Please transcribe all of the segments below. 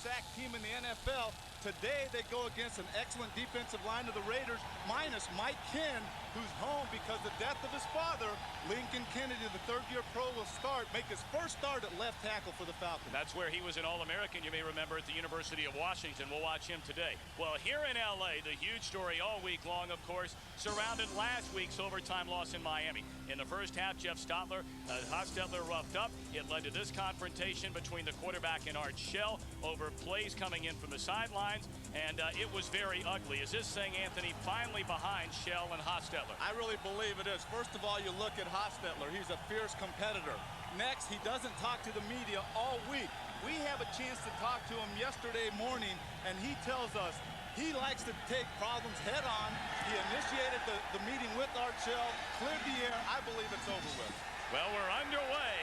sack team in the NFL. Today they go against an excellent defensive line of the Raiders, minus Mike Ken, who's home because of the death of his father. Lincoln Kennedy, the third-year pro, will make his first start at left tackle for the Falcons. That's where he was an All-American, you may remember, at the University of Washington. We'll watch him today. Well, here in L.A., the huge story all week long, of course, surrounded last week's overtime loss in Miami. In the first half, Jeff Hostetler roughed up. It led to this confrontation between the quarterback and Art Shell over plays coming in from the sidelines, and it was very ugly. Is this thing, Anthony, finally behind Shell and Hostetler? I really believe it is. First of all, you look at Hostetler. He's a fierce competitor. Next, he doesn't talk to the media all week. We have a chance to talk to him yesterday morning, and he tells us he likes to take problems head on. He initiated the meeting with Art Shell, cleared the air. I believe it's over with. Well, we're underway,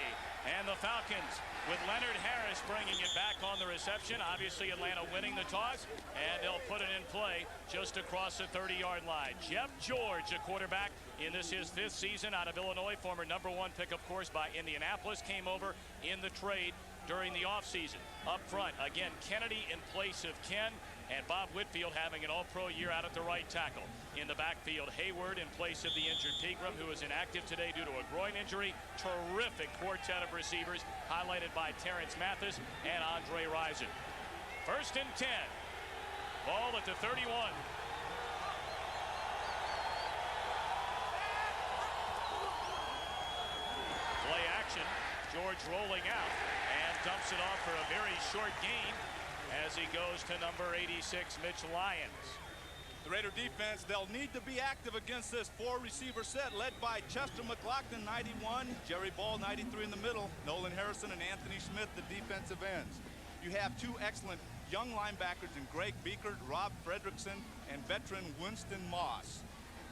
and the Falcons with Leonard Harris bringing it back on the reception. Obviously, Atlanta winning the toss, and they'll put it in play just across the 30-yard line. Jeff George, a quarterback in his fifth season out of Illinois, former #1 pick, of course, by Indianapolis, came over in the trade during the offseason. Up front, again, Kennedy in place of Ken, and Bob Whitfield having an all-pro year out at the right tackle. In the backfield, Hayward in place of the injured Pegram, who is inactive today due to a groin injury. Terrific quartet of receivers, highlighted by Terrence Mathis and Andre Rison. 1st and 10. Ball at the 31. Play action. George rolling out and dumps it off for a very short gain as he goes to number 86, Mitch Lyons. The Raider defense, they'll need to be active against this four-receiver set led by Chester McLaughlin, 91, Jerry Ball, 93 in the middle, Nolan Harrison and Anthony Smith, the defensive ends. You have two excellent young linebackers in Greg Beekert, Rob Fredrickson, and veteran Winston Moss.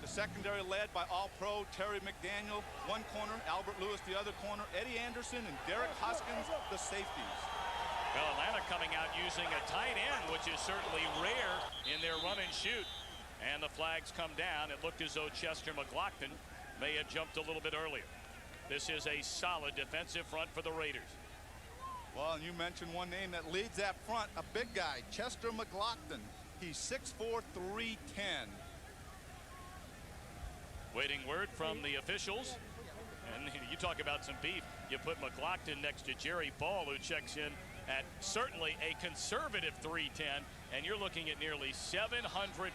The secondary led by All-Pro Terry McDaniel, one corner, Albert Lewis, the other corner, Eddie Anderson and Derek Hoskins, the safeties. Well, Atlanta coming out using a tight end, which is certainly rare in their run and shoot. And the flags come down. It looked as though Chester McLaughlin may have jumped a little bit earlier. This is a solid defensive front for the Raiders. Well, and you mentioned one name that leads that front, a big guy, Chester McLaughlin. He's 6'4", 310. Waiting word from the officials. And you talk about some beef. You put McLaughlin next to Jerry Ball, who checks in at certainly a conservative 310, and you're looking at nearly 700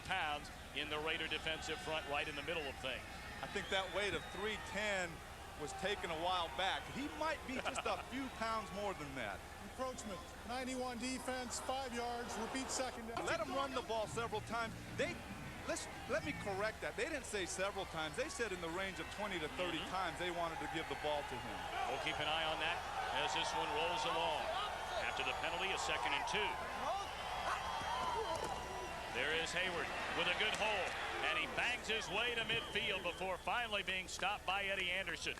pounds in the Raider defensive front right in the middle of things. I think that weight of 310 was taken a while back. He might be just a few pounds more than that. Encroachment, 91 defense, 5 yards, repeat second down. Let him run the ball several times. Let me correct that. They didn't say several times. They said in the range of 20 to 30 times they wanted to give the ball to him. We'll keep an eye on that as this one rolls along. After the penalty, a 2nd and 2. There is Hayward with a good hold, and he bangs his way to midfield before finally being stopped by Eddie Anderson.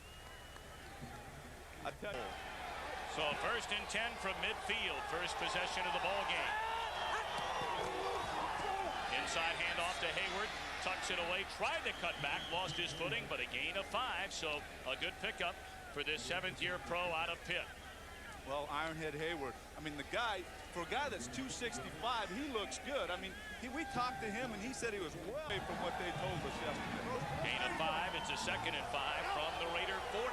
So 1st and 10 from midfield, first possession of the ball game. Inside handoff to Hayward, tucks it away, tried to cut back, lost his footing, but a gain of 5, so a good pickup for this 7th-year pro out of Pitt. Well, Ironhead Hayward, I mean, the guy, for a guy that's 265, he looks good. I mean, we talked to him, and he said he was well away from what they told us yesterday. Gain of 5, it's a 2nd and 5 from the Raider 45.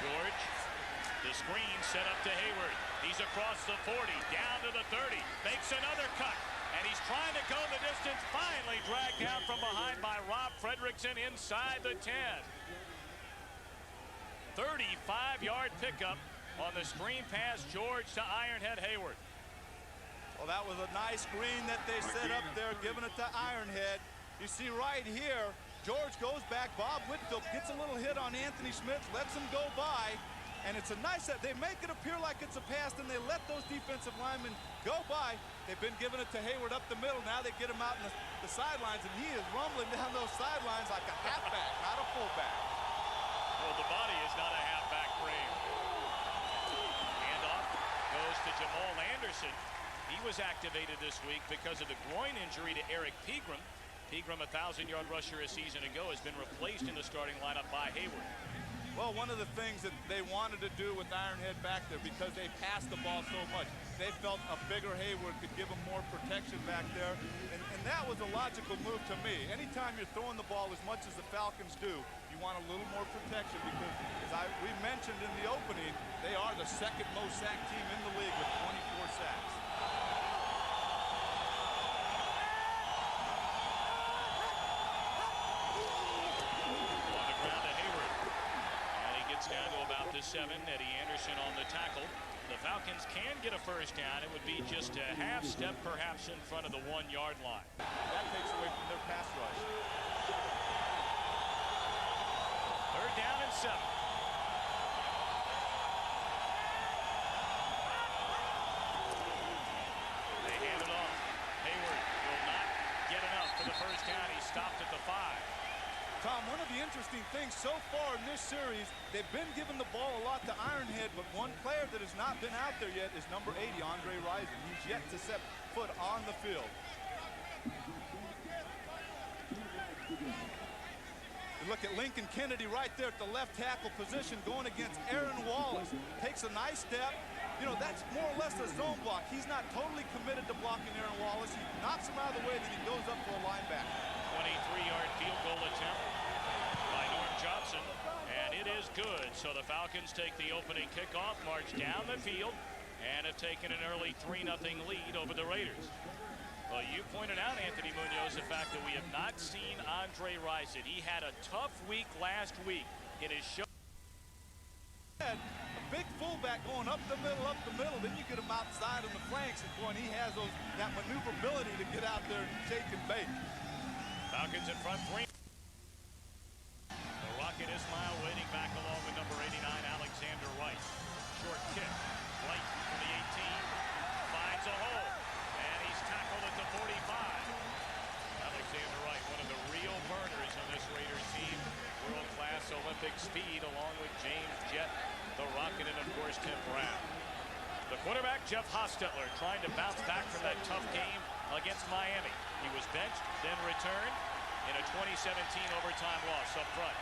George, the screen set up to Hayward. He's across the 40, down to the 30, makes another cut, and he's trying to go the distance, finally dragged down from behind by Rob Fredrickson inside the 10. 35-yard pickup on the screen pass, George to Ironhead Hayward. Well, that was a nice screen that they set up there, giving it to Ironhead. You see right here, George goes back. Bob Whitfield gets a little hit on Anthony Smith, lets him go by. And it's a nice set. They make it appear like it's a pass, and they let those defensive linemen go by. They've been giving it to Hayward up the middle. Now they get him out in the sidelines, and he is rumbling down those sidelines like a halfback, not a fullback. Well, the body is not a halfback frame. Handoff goes to Jamal Anderson. He was activated this week because of the groin injury to Eric Pegram. Pegram, a 1,000-yard rusher a season ago, has been replaced in the starting lineup by Hayward. Well, one of the things that they wanted to do with Ironhead back there, because they passed the ball so much, they felt a bigger Hayward could give them more protection back there. And that was a logical move to me. Anytime you're throwing the ball as much as the Falcons do, you want a little more protection because, as we mentioned in the opening, they are the second most sacked team in the league with 24 sacks. Down to about the 7. Eddie Anderson on the tackle. The Falcons can get a first down. It would be just a half step perhaps in front of the 1-yard line. That takes away from their pass rush. 3rd down and 7. They hand it off. Hayward will not get enough for the first down. He stopped at the 5. Tom, one of the interesting things so far in this series, they've been giving the ball a lot to Ironhead, but one player that has not been out there yet is number 80, Andre Rison. He's yet to set foot on the field. You look at Lincoln Kennedy right there at the left tackle position going against Aaron Wallace. Takes a nice step. You know, that's more or less a zone block. He's not totally committed to blocking Aaron Wallace. He knocks him out of the way, then he goes up for a linebacker. 23-yard field goal attempt by Norm Johnson, and it is good. So the Falcons take the opening kickoff, march down the field, and have taken an early 3-0 lead over the Raiders. Well, you pointed out, Anthony Munoz, the fact that we have not seen Andre Rison. He had a tough week last week in his show. A big fullback going up the middle, then you get him outside on the flanks, and boy, he has that maneuverability to get out there and shake and bake. Falcons in front 3. The Rocket Ismail waiting back along with number 89, Alexander Wright. Short kick. Wright from the 18. Finds a hole. And he's tackled at the 45. Alexander Wright, one of the real burners on this Raiders team. World-class Olympic speed along with James Jett, the Rocket, and of course Tim Brown. The quarterback, Jeff Hostetler, trying to bounce back from that tough game against Miami. He was benched, then returned in a 2017 overtime loss up front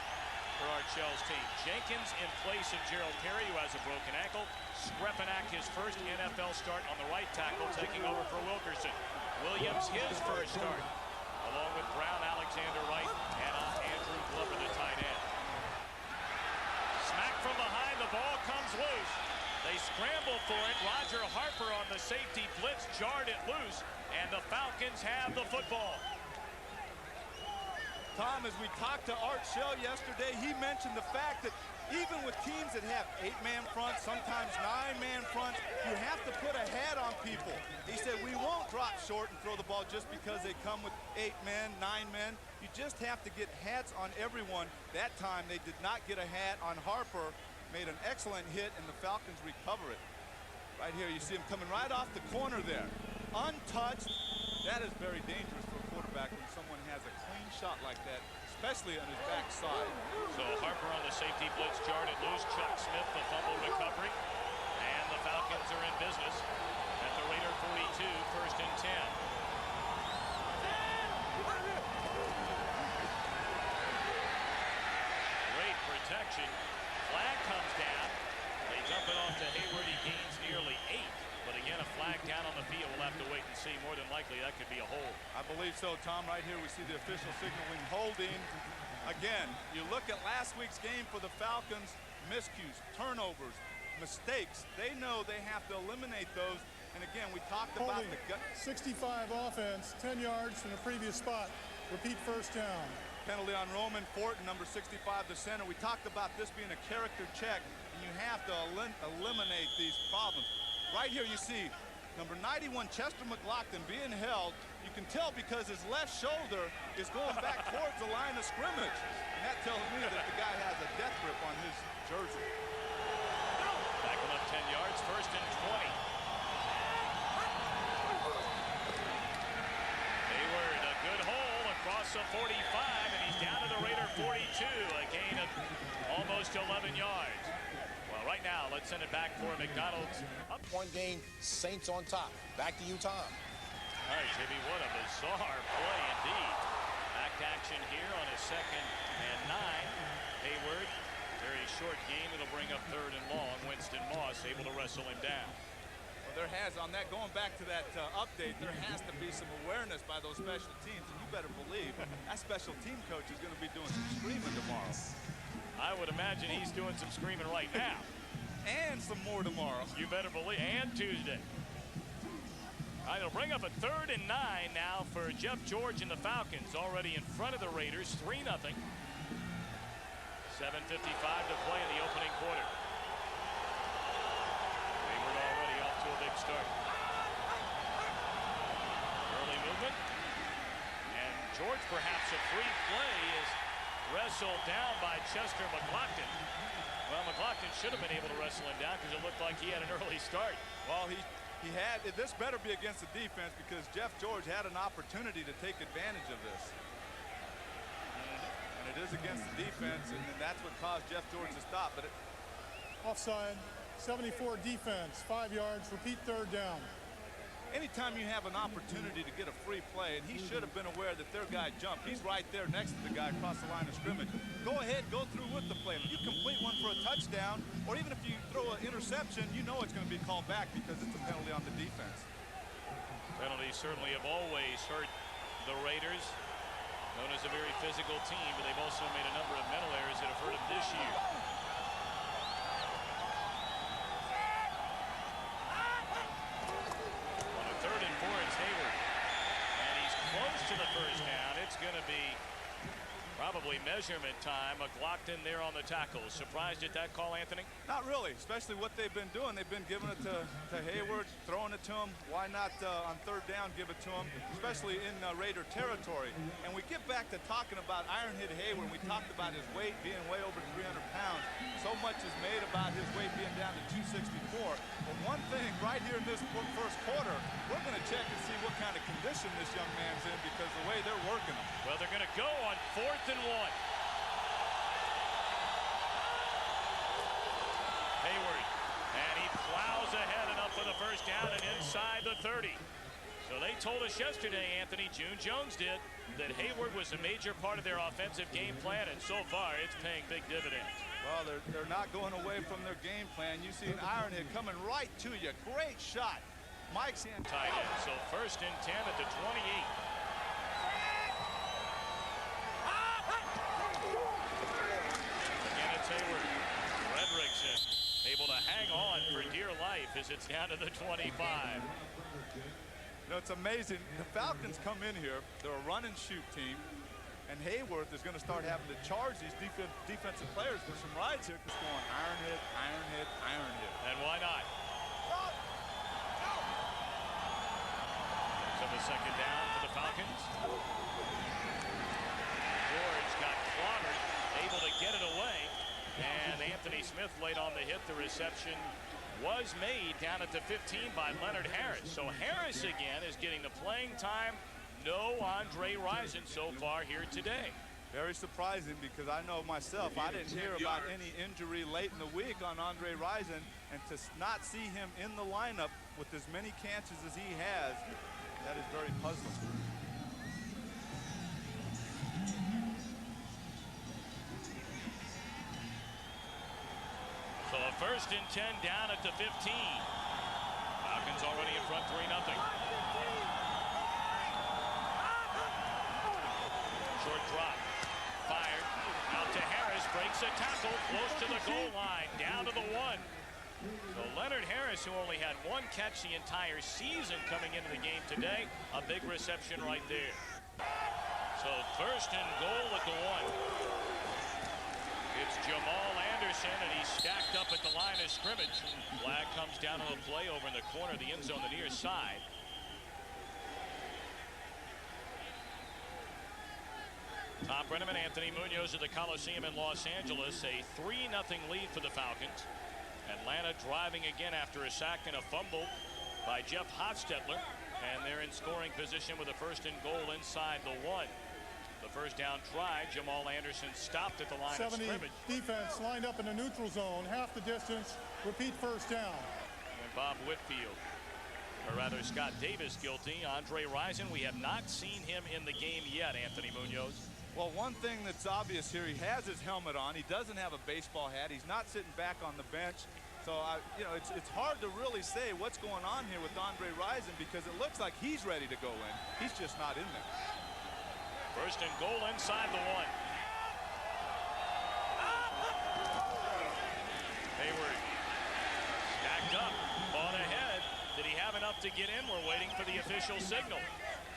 for Art Shell's team. Jenkins in place of Gerald Perry, who has a broken ankle. Skrepenak, his first NFL start on the right tackle, taking over for Wilkerson. Williams, his first start, along with Brown, Alexander Wright, and Andrew Glover, the tight end. Smack from behind, the ball comes loose. They scramble for it. Roger Harper on the safety blitz jarred it loose, and the Falcons have the football. Tom, as we talked to Art Shell yesterday, he mentioned the fact that even with teams that have 8-man fronts, sometimes 9-man fronts, you have to put a hat on people. He said, we won't drop short and throw the ball just because they come with 8 men, 9 men. You just have to get hats on everyone. That time, they did not get a hat on Harper. Made an excellent hit, and the Falcons recover it. Right here, you see him coming right off the corner there. Untouched. That is very dangerous for a quarterback when someone has a clean shot like that, especially on his backside. So Harper on the safety blitz, jarred it loose. Chuck Smith, the fumble recovery. And the Falcons are in business at the Raider 42, 1st and 10. Great protection. Flag comes down. They dump it off to Hayward. He gains nearly 8. But again, a flag down on the field. We'll have to wait and see. More than likely, that could be a hold. I believe so, Tom. Right here, we see the official signaling holding. Again, you look at last week's game for the Falcons. Miscues, turnovers, mistakes. They know they have to eliminate those. And again, we talked about the 65 offense, 10 yards from the previous spot. Repeat first down. Penalty on Roman Fortin, number 65, the center. We talked about this being a character check, and you have to eliminate these problems. Right here you see number 91, Chester McLaughlin, being held. You can tell because his left shoulder is going back towards the line of scrimmage. And that tells me that the guy has a death grip on his jersey. Back him up 10 yards, 1st and 20. Hayward, a good hole across the 45, and he's down to the Raider 42, a gain of almost 11 yards. Well, right now, let's send it back for McDonald's. One game, Saints on top. Back to you, Tom. All right, Jimmy, what a bizarre play indeed. Back to action here on his 2nd and 9. Hayward, there he a short game. It'll bring up 3rd and long. Winston Moss able to wrestle him down. Well, there has, on that, going back to that update, there has to be some awareness by those special teams. And you better believe that special team coach is going to be doing some screaming tomorrow. I would imagine he's doing some screaming right now. And some more tomorrow. You better believe. And Tuesday. All right, it'll bring up a 3rd and 9 now for Jeff George and the Falcons. Already in front of the Raiders, 3-0. 7:55 to play in the opening quarter. Hayward already off to a big start. Early movement. And George, perhaps a free play, is wrestled down by Chester McLaughlin. Well, McLaughlin should have been able to wrestle him down because it looked like he had an early start. Well, he had, this better be against the defense because Jeff George had an opportunity to take advantage of this. And it is against the defense, and that's what caused Jeff George to stop. But Offside, 74 defense, 5 yards, repeat 3rd down. anytime you have an opportunity to get a free play, and he should have been aware that their guy jumped. He's right there next to the guy across the line of scrimmage. Go ahead, go through with the play. If you complete one for a touchdown, or even if you throw an interception, you know it's going to be called back because it's a penalty on the defense. Penalties certainly have always hurt the Raiders, known as a very physical team, but they've also made a number of mental errors that have hurt them this year. On a 3rd and 4, it's Hayward. And he's close to the first down. It's going to be probably measurement time. McLaughlin there on the tackle. Surprised at that call, Anthony? Not really, especially what they've been doing. They've been giving it to Hayward, throwing it to him. Why not on 3rd down give it to him, especially in Raider territory? And we get back to talking about Ironhead Hayward. We talked about his weight being way over 300 pounds. So much is made about his weight being down to 264. But one thing right here in this first quarter, we're going to check and see what kind of condition this young man's in because the way they're working him. Well, they're going to go on 4th and 1. Hayward, and he plows ahead and up for the first down and inside the 30. So they told us yesterday, Anthony, June Jones did, that Hayward was a major part of their offensive game plan, and so far it's paying big dividends. Well, they're not going away from their game plan. You see an Ironhead coming right to you. Great shot. Mike's in. Tight end. So 1st and 10 at the 28. Again, it's Hayward. Fredrickson able to hang on for dear life as it's down to the 25. You know, it's amazing. The Falcons come in here. They're a run and shoot team. And Hayworth is going to start having to charge these defensive players for some rides here. Just going Ironhead, Ironhead, Ironhead. And why not? So the 2nd down for the Falcons. George got clobbered, able to get it away. And Anthony Smith laid on the hit. The reception was made down at the 15 by Leonard Harris. So Harris again is getting the playing time. No Andre Rison so far here today. Very surprising because I know myself, I didn't hear about any injury late in the week on Andre Rison, and to not see him in the lineup with as many catches as he has, that is very puzzling. So a 1st and 10 down at the 15. Falcons already in front 3-0. Short drop. Fired. Out to Harris. Breaks a tackle. Close to the goal line. Down to the 1. So Leonard Harris, who only had 1 catch the entire season coming into the game today, a big reception right there. So 1st and goal at the 1. It's Jamal Anderson, and he's stacked up at the line of scrimmage. Flag comes down on the play over in the corner of the end zone, the near side. Tom Brenneman, Anthony Munoz at the Coliseum in Los Angeles. A 3-0 lead for the Falcons. Atlanta driving again after a sack and a fumble by Jeff Hostetler. And they're in scoring position with a 1st and goal inside the 1. The first down try, Jamal Anderson stopped at the line of 70 scrimmage. defense lined up in the neutral zone, half the distance, repeat 1st down. And Bob Whitfield, or rather Scott Davis guilty. Andre Rison, we have not seen him in the game yet, Anthony Munoz. Well, one thing that's obvious here, he has his helmet on. He doesn't have a baseball hat. He's not sitting back on the bench. So, you know, it's hard to really say what's going on here with Andre Rison because it looks like he's ready to go in. He's just not in there. First and goal inside the 1. Hayward stacked up, ball ahead. Did he have enough to get in? We're waiting for the official signal.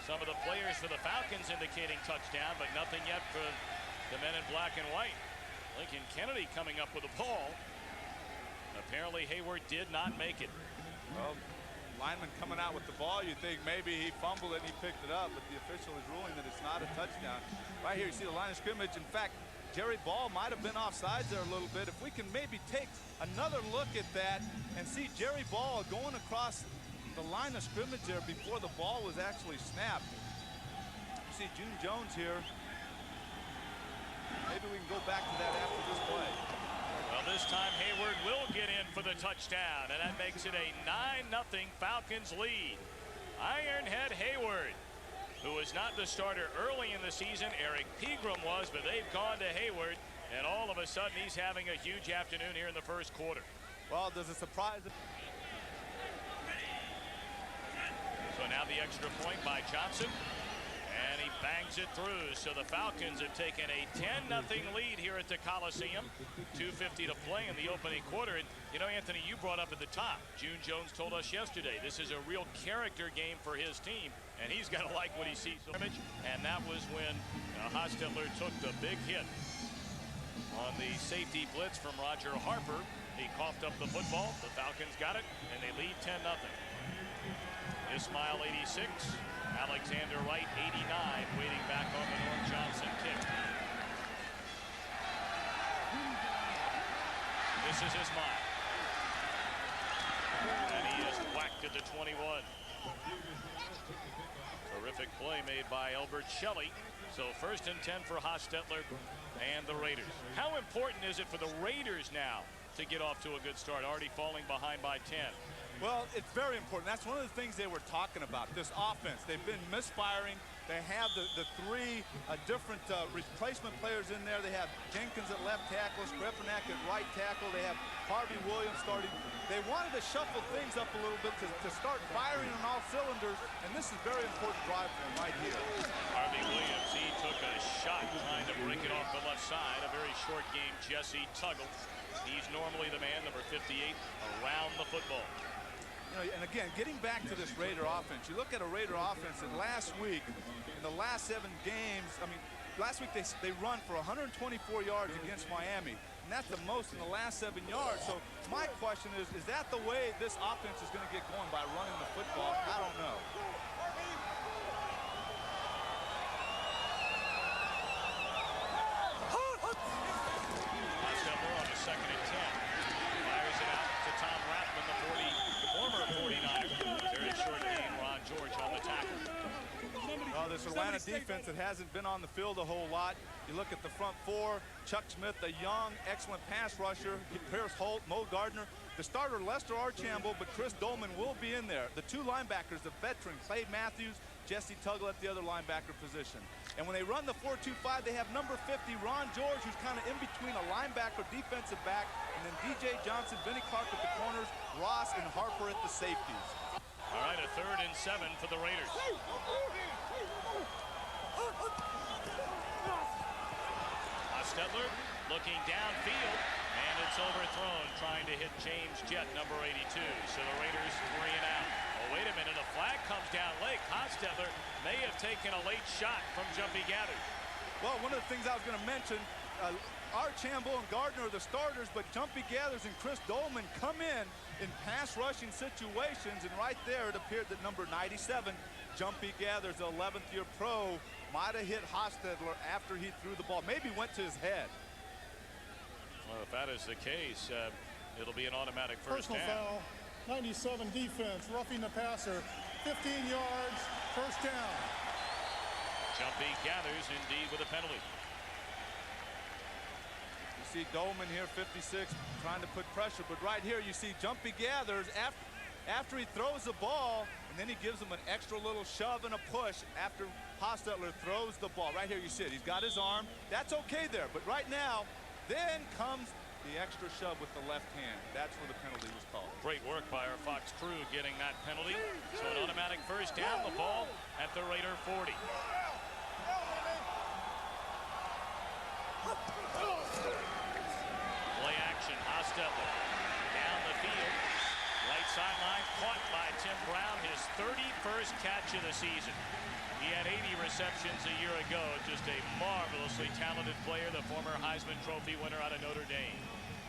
Some of the players for the Falcons indicating touchdown, but nothing yet for the men in black and white. Lincoln Kennedy coming up with a ball. Apparently Hayward did not make it. Well, lineman coming out with the ball, you think maybe he fumbled it and he picked it up, but the official is ruling that it's not a touchdown. Right here you see the line of scrimmage. In fact, Jerry Ball might have been offsides there a little bit. If we can maybe take another look at that and see Jerry Ball going across the line of scrimmage there before the ball was actually snapped. You see June Jones here. Maybe we can go back to that after this play. Well, this time Hayward will get in for the touchdown, and that makes it a 9-0 Falcons lead. Ironhead Hayward, who was not the starter early in the season. Eric Pegram was, but they've gone to Hayward, and all of a sudden he's having a huge afternoon here in the first quarter. Well, does it surprise? So now the extra point by Johnson, and he bangs it through. So the Falcons have taken a 10-0 lead here at the Coliseum. 2:50 to play in the opening quarter. And you know, Anthony, you brought up at the top, June Jones told us yesterday, this is a real character game for his team, and he's got to like what he sees. And that was when Hostetler took the big hit on the safety blitz from Roger Harper. He coughed up the football. The Falcons got it, and they lead 10-0. Ismail 86, Alexander Wright 89, waiting back on the Norm Johnson kick. This is Ismail. And he is whacked at the 21. Terrific play made by Elbert Shelley. So 1st and 10 for Hostetler and the Raiders. How important is it for the Raiders now to get off to a good start, already falling behind by 10? Well, it's very important. That's one of the things they were talking about, this offense. They've been misfiring. They have the 3 different replacement players in there. They have Jenkins at left tackle, Skripanek at right tackle. They have Harvey Williams starting. They wanted to shuffle things up a little bit to start firing on all cylinders, and this is a very important drive for them right here. Harvey Williams, he took a shot trying to break it off the left side. A very short game, Jesse Tuggle. He's normally the man, number 58, around the football. And again, getting back to this Raider offense, you look at a Raider offense, and last week, in the last 7 games, I mean, last week they run for 124 yards against Miami, and that's the most in the last 7 yards. So my question is that the way this offense is going to get going, by running the football? I don't know. Hostetler on the 2nd and 10. Fires it out to Tom Rathman, the former 49er. Very short gain, Ron George on the tackle. Well, this Atlanta defense that hasn't been on the field a whole lot. You look at the front 4, Chuck Smith, a young, excellent pass rusher, Pierce Holt, Mo Gardner, the starter Lester Archambault, but Chris Dolman will be in there. The 2 linebackers, the veteran Clay Matthews, Jesse Tuggle at the other linebacker position. And when they run the 4-2-5, they have number 50, Ron George, who's kind of in between a linebacker, defensive back, and then DJ Johnson, Vinnie Clark at the corners, Ross and Harper at the safeties. All right, a 3rd and 7 for the Raiders. Hostetler looking downfield, and it's overthrown, trying to hit James Jett, number 82. So the Raiders 3 and out. Oh, wait a minute, a flag comes down late. Hostetler may have taken a late shot from Jumpy Gathers. Well, one of the things I was going to mention, Archambault and Gardner are the starters, but Jumpy Gathers and Chris Dolman come in pass rushing situations, and right there it appeared that number 97, Jumpy Gathers, the 11th year pro, might have hit Hostetler after he threw the ball. Maybe went to his head. Well, if that is the case, it'll be an automatic first Personal down. foul, 97 defense, roughing the passer, 15 yards, first down. Jumpy Gathers indeed with a penalty. You see Dolman here, 56, trying to put pressure, but right here you see Jumpy Gathers after he throws the ball, and then he gives him an extra little shove and a push after Hostetler throws the ball. Right here you see it. He's got his arm. That's okay there. But right now, then comes the extra shove with the left hand. That's where the penalty was called. Great work by our Fox crew getting that penalty. So an automatic first down, the ball at the Raider 40. Play action, Hostetler down the field. Right sideline, caught by Tim Brown, his 31st catch of the season. He had 80 receptions a year ago. Just a marvelously talented player, the former Heisman Trophy winner out of Notre Dame.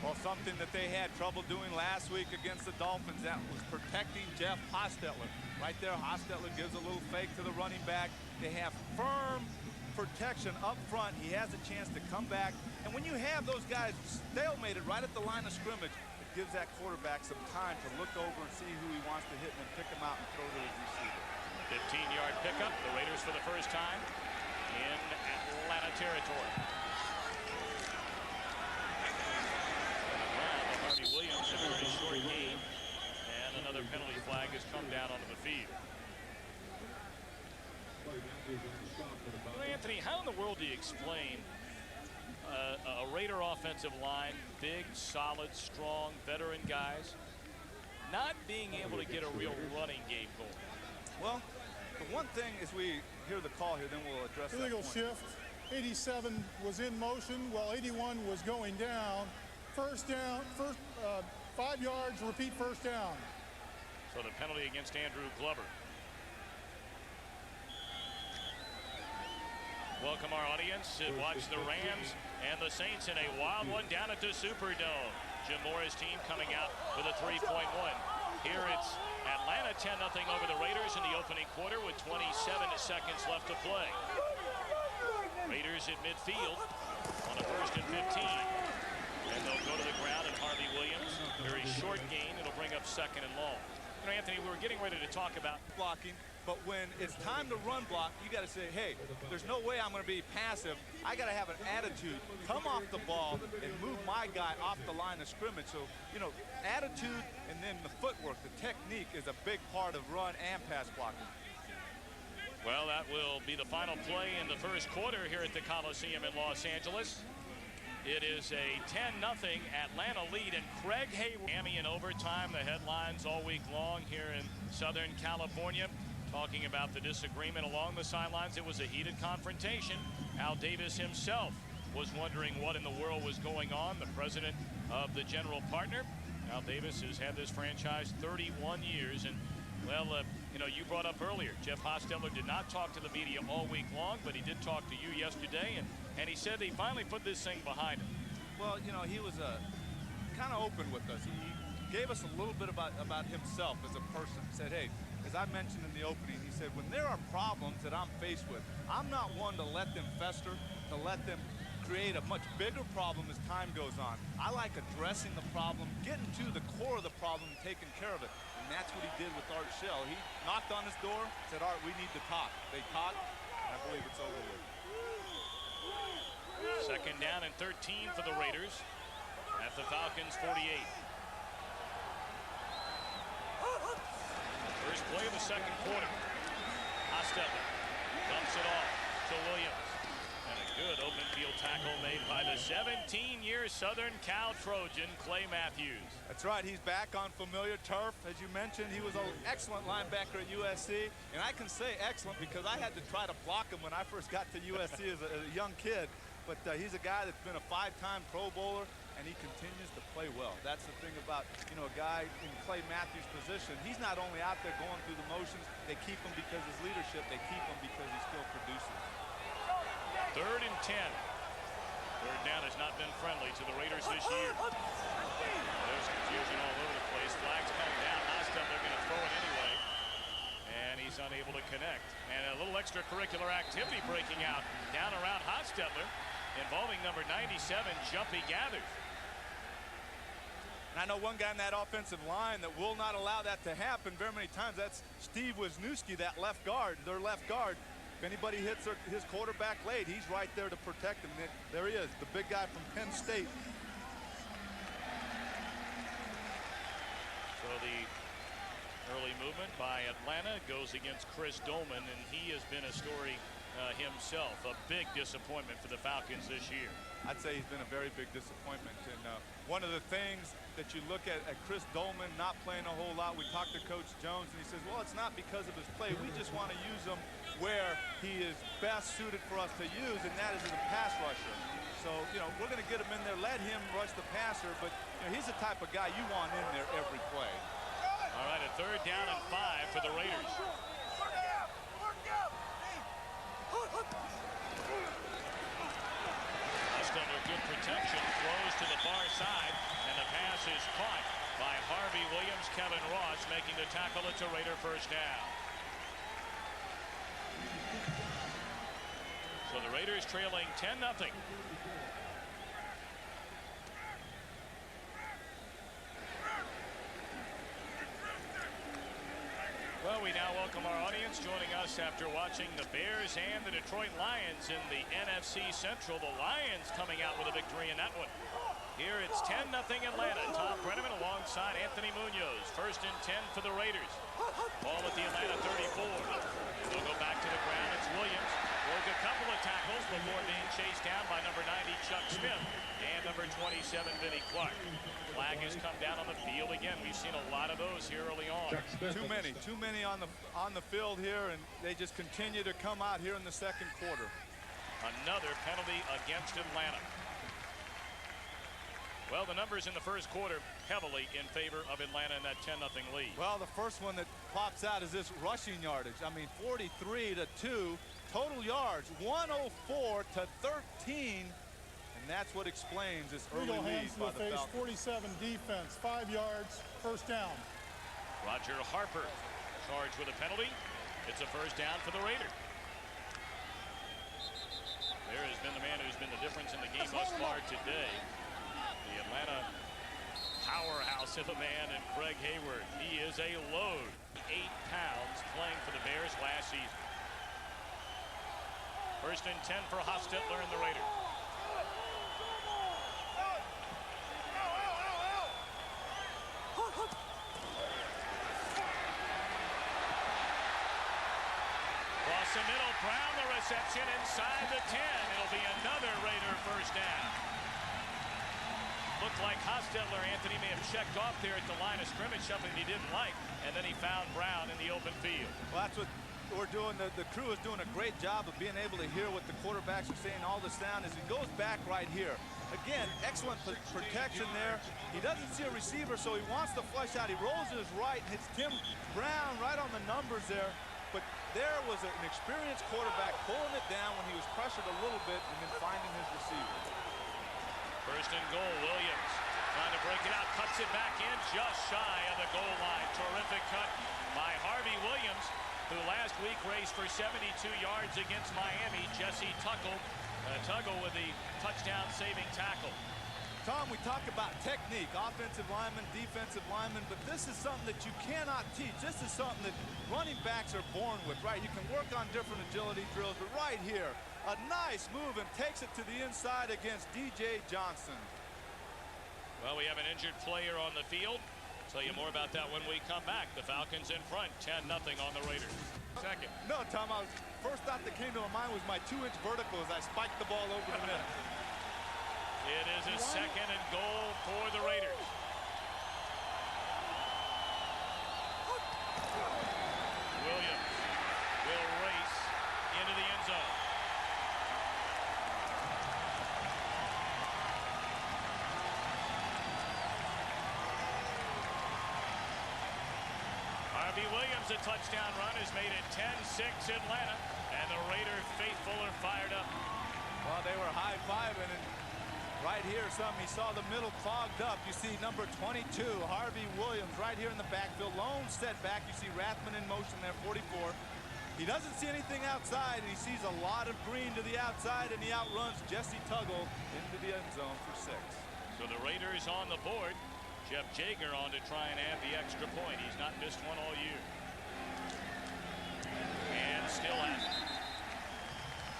Well, something that they had trouble doing last week against the Dolphins, that was protecting Jeff Hostetler. Right there, Hostetler gives a little fake to the running back. They have firm protection up front. He has a chance to come back. And when you have those guys stalemated right at the line of scrimmage, it gives that quarterback some time to look over and see who he wants to hit and then pick him out and throw to his receiver. 15-yard pickup. The Raiders for the first time in Atlanta territory. Harvey Williams, a very short game, and another penalty flag has come down onto the field. Well, Anthony, how in the world do you explain a Raider offensive line, big, solid, strong, veteran guys, not being able to get a real running game going? Well, the one thing is we hear the call here, then we'll address that Illegal point. shift. 87 was in motion while 81 was going down. First down, 5 yards, repeat first down. So the penalty against Andrew Glover. Welcome our audience to watch the Rams and the Saints in a wild one down at the Superdome. Jim Mora's team coming out with a 3-point win. Here it's Atlanta 10-0 over the Raiders in the opening quarter with 27 seconds left to play. Raiders at midfield on a 1st and 15. And they'll go to the ground, and Harvey Williams, very short gain. It'll bring up 2nd and long. You know, Anthony, we were getting ready to talk about blocking, but when it's time to run block, you got to say, hey, there's no way I'm going to be passive. I got to have an attitude, come off the ball, and move my guy off the line of scrimmage. So, you know, attitude and then the footwork, the technique is a big part of run and pass blocking. Well, that will be the final play in the first quarter here at the Coliseum in Los Angeles. It is a 10-0 Atlanta lead, and Craig Hayward, Miami in overtime. The headlines all week long here in Southern California, talking about the disagreement along the sidelines. It was a heated confrontation. Al Davis himself was wondering what in the world was going on. The president of the general partner, Al Davis, has had this franchise 31 years, and well, you know, you brought up earlier, Jeff Hostetler did not talk to the media all week long, but he did talk to you yesterday, and he said he finally put this thing behind him. Well, you know, he was kind of open with us. He gave us a little bit about himself as a person. He said, hey, as I mentioned in the opening, he said, when there are problems that I'm faced with, I'm not one to let them fester, to let them create a much bigger problem as time goes on. I like addressing the problem, getting to the core of the problem, and taking care of it. And that's what he did with Art Shell. He knocked on his door, said, Art, we need to talk. They talked, and I believe it's over with. 2nd down and 13 for the Raiders at the Falcons 48. First play of the second quarter. Hostetler dumps it off to Williams. And a good open field tackle made by the 17-year Southern Cal Trojan, Clay Matthews. That's right. He's back on familiar turf. As you mentioned, he was an excellent linebacker at USC. And I can say excellent because I had to try to block him when I first got to USC as a young kid. But he's a guy that's been a 5-time Pro Bowler, and he continues to play well. That's the thing about, you know, a guy in Clay Matthews' position. He's not only out there going through the motions, they keep him because of his leadership, they keep him because he still produces. 3rd and 10. 3rd down has not been friendly to the Raiders this year. There's confusion all over the place. Flags come down. Hostetler going to throw it anyway. And he's unable to connect. And a little extracurricular activity breaking out down around Hostetler, involving number 97, Jumpy Gathers. And I know one guy in that offensive line that will not allow that to happen very many times. That's Steve Wisniewski, that left guard, their left guard. If anybody hits his quarterback late, he's right there to protect him. There he is, the big guy from Penn State. So the early movement by Atlanta goes against Chris Dolman, and he has been a story himself. A big disappointment for the Falcons this year. I'd say he's been a very big disappointment. And one of the things that you look at Chris Dolman not playing a whole lot, we talked to Coach Jones, and he says, well, it's not because of his play. We just want to use him where he is best suited for us to use, and that is as a pass rusher. So, you know, we're going to get him in there, let him rush the passer, but you know, he's the type of guy you want in there every play. All right, a 3rd down and 5 for the Raiders. Under good protection, throws to the far side, and the pass is caught by Harvey Williams. Kevin Ross making the tackle. It's a Raider 1st down. So the Raiders trailing 10-0. Well, we now welcome our audience joining us after watching the Bears and the Detroit Lions in the NFC Central. The Lions coming out with a victory in that one. Here it's 10-0 Atlanta. Tom Brenneman alongside Anthony Munoz. 1st and 10 for the Raiders. Ball at the Atlanta 34. They'll go back to the ground. It's Williams. Broke a couple of tackles before being chased down by number 90 Chuck Smith and number 27 Vinnie Clark. Flag has come down on the field again. We've seen a lot of those here early on. Too many on the field here, and they just continue to come out here in the 2nd quarter. Another penalty against Atlanta. Well, the numbers in the 1st quarter heavily in favor of Atlanta in that 10-0 lead. Well, the first one that pops out is this rushing yardage. I mean, 43-2 total yards, 104 to 13. And that's what explains this early lead by the Falcons. 47 defense, 5 yards, 1st down. Roger Harper charged with a penalty. It's a 1st down for the Raiders. There has been the man who's been the difference in the game thus far today. The Atlanta powerhouse of a man in Craig Hayward. He is a load. 8 pounds playing for the Bears last season. 1st and 10 for Hostetler and the Raiders. Across the middle, Brown the reception inside the 10. It'll be another Raider 1st down. Looked like Hostetler, Anthony, may have checked off there at the line of scrimmage, something he didn't like, and then he found Brown in the open field. Well, that's what we're doing. The crew is doing a great job of being able to hear what the quarterbacks are saying. All the sound as he goes back right here. Again, excellent protection there. He doesn't see a receiver, so he wants to flush out. He rolls to his right, hits Tim Brown right on the numbers there. But there was an experienced quarterback pulling it down when he was pressured a little bit and then finding his receiver. 1st and goal, Williams trying to break it out, cuts it back in just shy of the goal line. Terrific cut by Harvey Williams, who last week raced for 72 yards against Miami. Jesse Tuggle with the touchdown-saving tackle. Tom, we talk about technique, offensive lineman, defensive lineman, but this is something that you cannot teach. This is something that running backs are born with, right? You can work on different agility drills, but right here, a nice move and takes it to the inside against DJ Johnson. Well, we have an injured player on the field. Tell you more about that when we come back. The Falcons in front, 10-0 on the Raiders. Second. No, Tom, first thought that came to my mind was my 2-inch vertical as I spiked the ball over the middle. It is a 2nd and goal for the Raiders. Williams will race into the end zone. Harvey Williams, a touchdown run, has made it 10-6 Atlanta, and the Raider faithful are fired up. Well, they were high-fiving, and right here, he saw the middle clogged up. You see number 22, Harvey Williams, right here in the backfield. Lone setback. You see Rathman in motion there, 44. He doesn't see anything outside, and he sees a lot of green to the outside, and he outruns Jesse Tuggle into the end zone for 6. So the Raiders on the board. Jeff Jager on to try and add the extra point. He's not missed one all year. And still hasn't.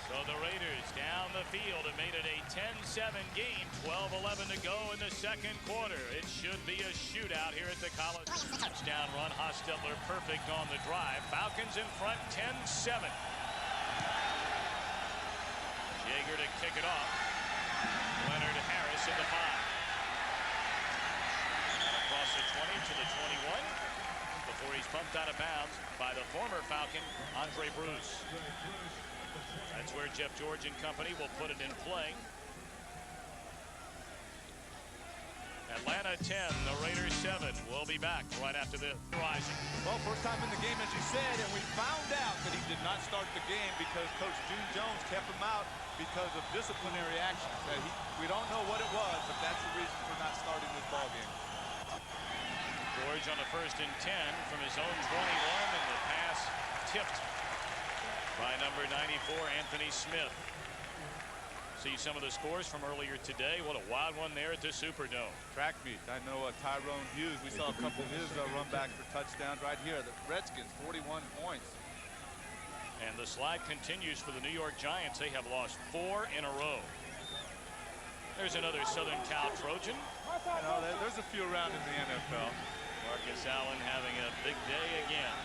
So the Raiders down the field have made it a 10-7 game. 12-11 to go in the 2nd quarter. It should be a shootout here at the college. Touchdown run. Hostetler perfect on the drive. Falcons in front 10-7. eager to kick it off. Leonard Harris in the 5. Across the 20 to the 21 before he's pumped out of bounds by the former Falcon, Andre Bruce. That's where Jeff George and company will put it in play. Atlanta 10, the Raiders 7. We'll be back right after the rising. Well, first time in the game, as you said, and we found out that he did not start the game because Coach June Jones kept him out because of disciplinary actions. We don't know what it was, but that's the reason for not starting this ball game. George on the 1st and 10 from his own 21, and the pass tipped by number 94, Anthony Smith. See some of the scores from earlier today. What a wild one there at the Superdome. Track meet. I know Tyrone Hughes, we saw a couple of his run backs for touchdowns right here. The Redskins, 41 points. And the slide continues for the New York Giants. They have lost 4 in a row. There's another Southern Cal Trojan. You know, there's a few around in the NFL. Marcus Allen having a big day again.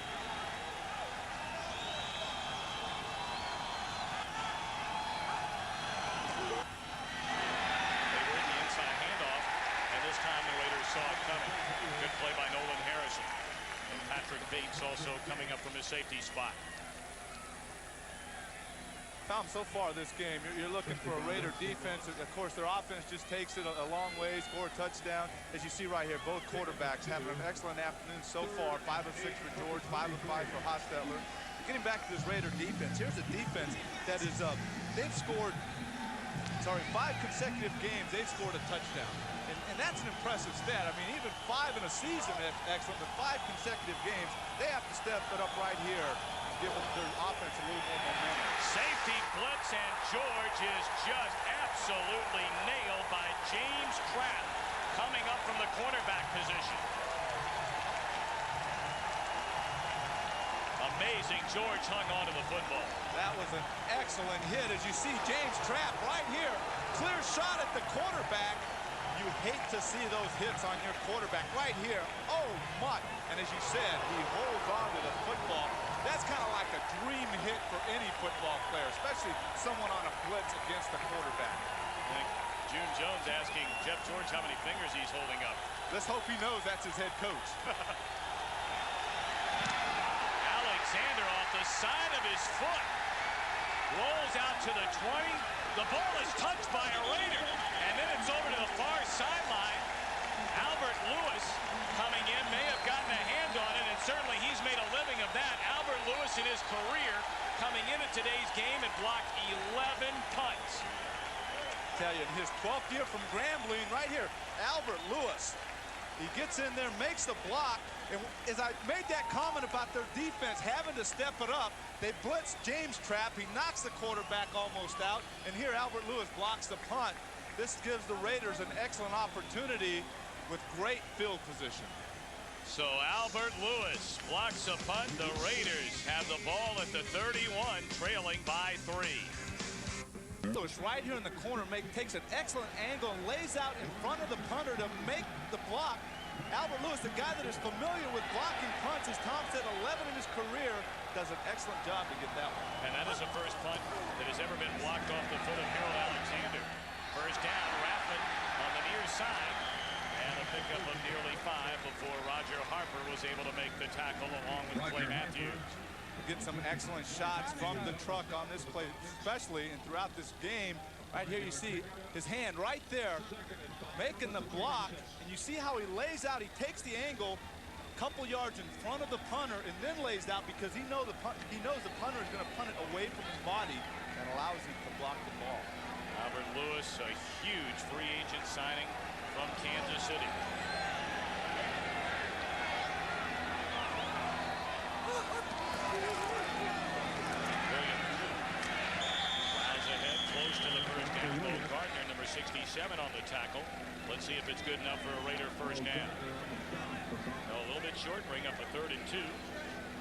Saw it coming. Good play by Nolan Harrison. And Patrick Bates also coming up from his safety spot. Tom, so far this game, you're looking for a Raider defense. Of course, their offense just takes it a long way, score a touchdown. As you see right here, both quarterbacks having an excellent afternoon so far. 5 of 6 for George, 5 of 5 for Hostetler. Getting back to this Raider defense, here's a defense that is they've scored, 5 consecutive games, they've scored a touchdown. And that's an impressive stat. I mean, even 5 in a season, that's excellent, but 5 consecutive games, they have to step it up right here and give their offense a little more momentum. Safety blitz, and George is just absolutely nailed by James Trapp coming up from the cornerback position. Amazing. George hung on to the football. That was an excellent hit. As you see, James Trapp right here. Clear shot at the quarterback. You hate to see those hits on your quarterback right here. Oh, my. And as you said, he holds on to the football. That's kind of like a dream hit for any football player, especially someone on a blitz against the quarterback. I think June Jones asking Jeff George how many fingers he's holding up. Let's hope he knows that's his head coach. Alexander off the side of his foot. Rolls out to the 20. The ball is touched by a Raider. And then it's over to the far sideline. Albert Lewis coming in, may have gotten a hand on it, and certainly he's made a living of that. Albert Lewis in his career coming into today's game and blocked 11 punts. Tell you, in his 12th year from Grambling, right here, Albert Lewis. He gets in there, makes the block, and as I made that comment about their defense having to step it up, they blitz James Trapp. He knocks the quarterback almost out, and here Albert Lewis blocks the punt. This gives the Raiders an excellent opportunity with great field position. So Albert Lewis blocks a punt. The Raiders have the ball at the 31, trailing by 3. Lewis right here in the corner takes an excellent angle and lays out in front of the punter to make the block. Albert Lewis, the guy that is familiar with blocking punts, as Tom said, 11 in his career, does an excellent job to get that one. And that is the first punt that has ever been blocked off the foot of Harold Alexander. First down, Raffin on the near side, and a pickup of nearly 5 before Roger Harper was able to make the tackle along with Clay Matthews. Get some excellent shots from the truck on this play, especially and throughout this game. Right here you see his hand right there making the block, and you see how he lays out. He takes the angle a couple yards in front of the punter and then lays out because he knows the punter is going to punt it away from his body and allows him to block the ball. Albert Lewis, a huge free agent signing from Kansas City. Gardner, number 67 on the tackle. Let's see if it's good enough for a Raider first down. A little bit short, bring up a 3rd and 2.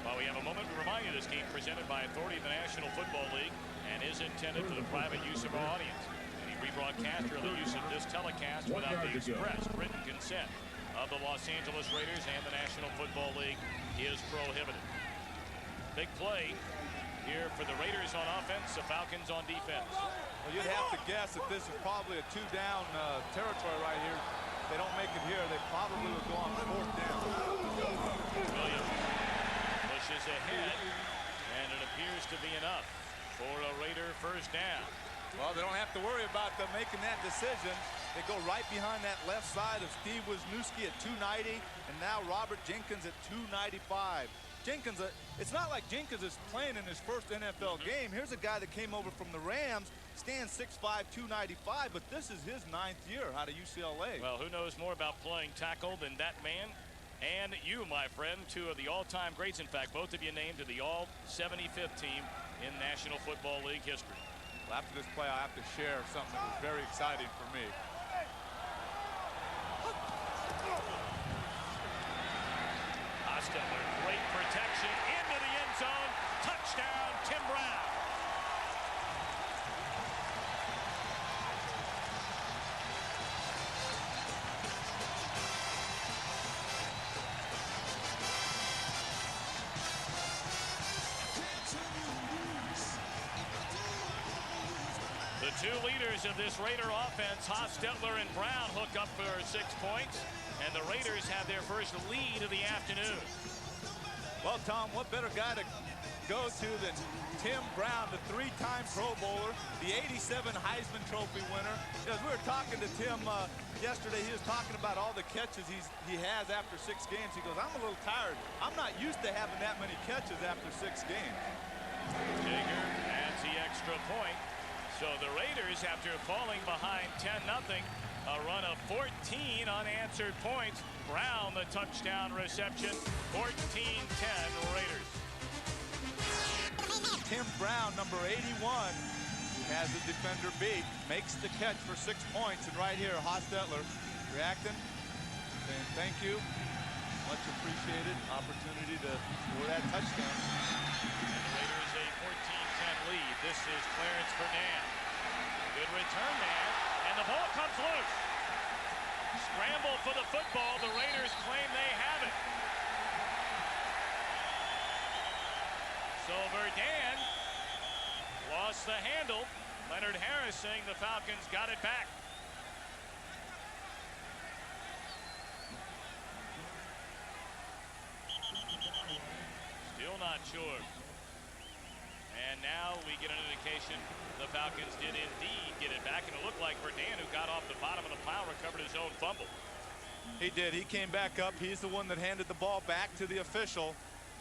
While we have a moment, we remind you this game presented by authority of the National Football League and is intended for the private use of our audience. Any rebroadcast or the use of this telecast without the express written consent of the Los Angeles Raiders and the National Football League is prohibited. Big play here for the Raiders on offense, the Falcons on defense. Well, you'd have to guess that this is probably a 2-down territory right here. If they don't make it here, they probably would go on 4th down. Williams pushes ahead, and it appears to be enough for a Raider first down. Well, they don't have to worry about them making that decision. They go right behind that left side of Steve Wisniewski at 290, and now Robert Jenkins at 295. Jenkins, it's not like Jenkins is playing in his first NFL game. Here's a guy that came over from the Rams, stands 6'5", 295, but this is his 9th year out of UCLA. Well, who knows more about playing tackle than that man and you, my friend, two of the all-time greats. In fact, both of you named to the all-75th team in National Football League history. Well, after this play, I have to share something that was very exciting for me. Hostetler, great protection into the end zone. Touchdown, Tim Brown. The two leaders of this Raider offense, Hostetler and Brown, hook up for 6 points, and the Raiders have their first lead of the afternoon. Well, Tom, what better guy to go to than Tim Brown, the 3-time Pro Bowler, the 87 Heisman Trophy winner. As we were talking to Tim yesterday, he was talking about all the catches he has after 6 games. He goes, I'm a little tired. I'm not used to having that many catches after 6 games. Jaeger adds the extra point. So the Raiders, after falling behind 10-0, a run of 14 unanswered points. Brown, the touchdown reception, 14-10 Raiders. Tim Brown, number 81, has the defender beat, makes the catch for 6 points. And right here, Hostetler reacting, saying thank you. Much appreciated. Opportunity to score that touchdown. And the Raiders a 14-10 lead. This is Clarence Fernand. Good return man, and the ball comes loose. Scramble for the football. The Raiders claim they have it. So Verdun lost the handle. Leonard Harris saying the Falcons got it back. Still not sure. And now we get an indication the Falcons did indeed get it back, and it looked like Verdun, who got off the bottom of the pile, recovered his own fumble. He did. He came back up. He's the one that handed the ball back to the official.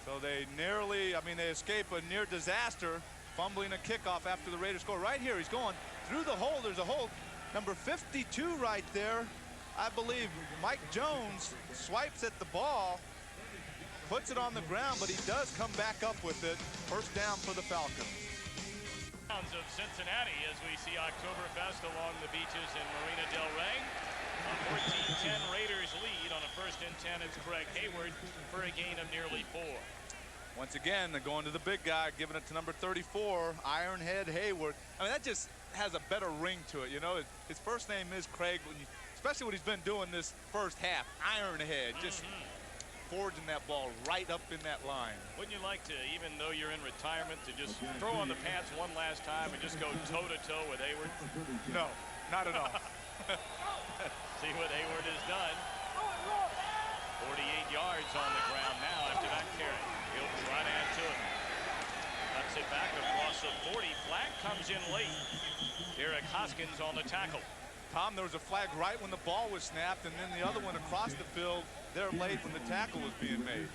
So they narrowly, they escape a near disaster, fumbling a kickoff after the Raiders score. Right here, he's going through the hole. There's a hole. Number 52 right there. I believe Mike Jones swipes at the ball, puts it on the ground, but he does come back up with it. First down for the Falcons. Of Cincinnati as we see Oktoberfest along the beaches in Marina del Rey. A 14-10 Raiders lead on a 1st and 10. It's Craig Hayward for a gain of nearly 4. Once again, they're going to the big guy, giving it to number 34, Ironhead Hayward. That just has a better ring to it, you know. His first name is Craig, especially what he's been doing this first half. Ironhead, just forging that ball right up in that line. Wouldn't you like to, even though you're in retirement, to just throw on the pants one last time and just go toe-to-toe with Hayward? No, not at all. See what Hayward has done. 48 yards on the ground now after that carry. He'll try to add to it. Cuts it back across the 40. Flag comes in late. Derek Hoskins on the tackle. Tom, there was a flag right when the ball was snapped, and then the other one across the field there late when the tackle was being made.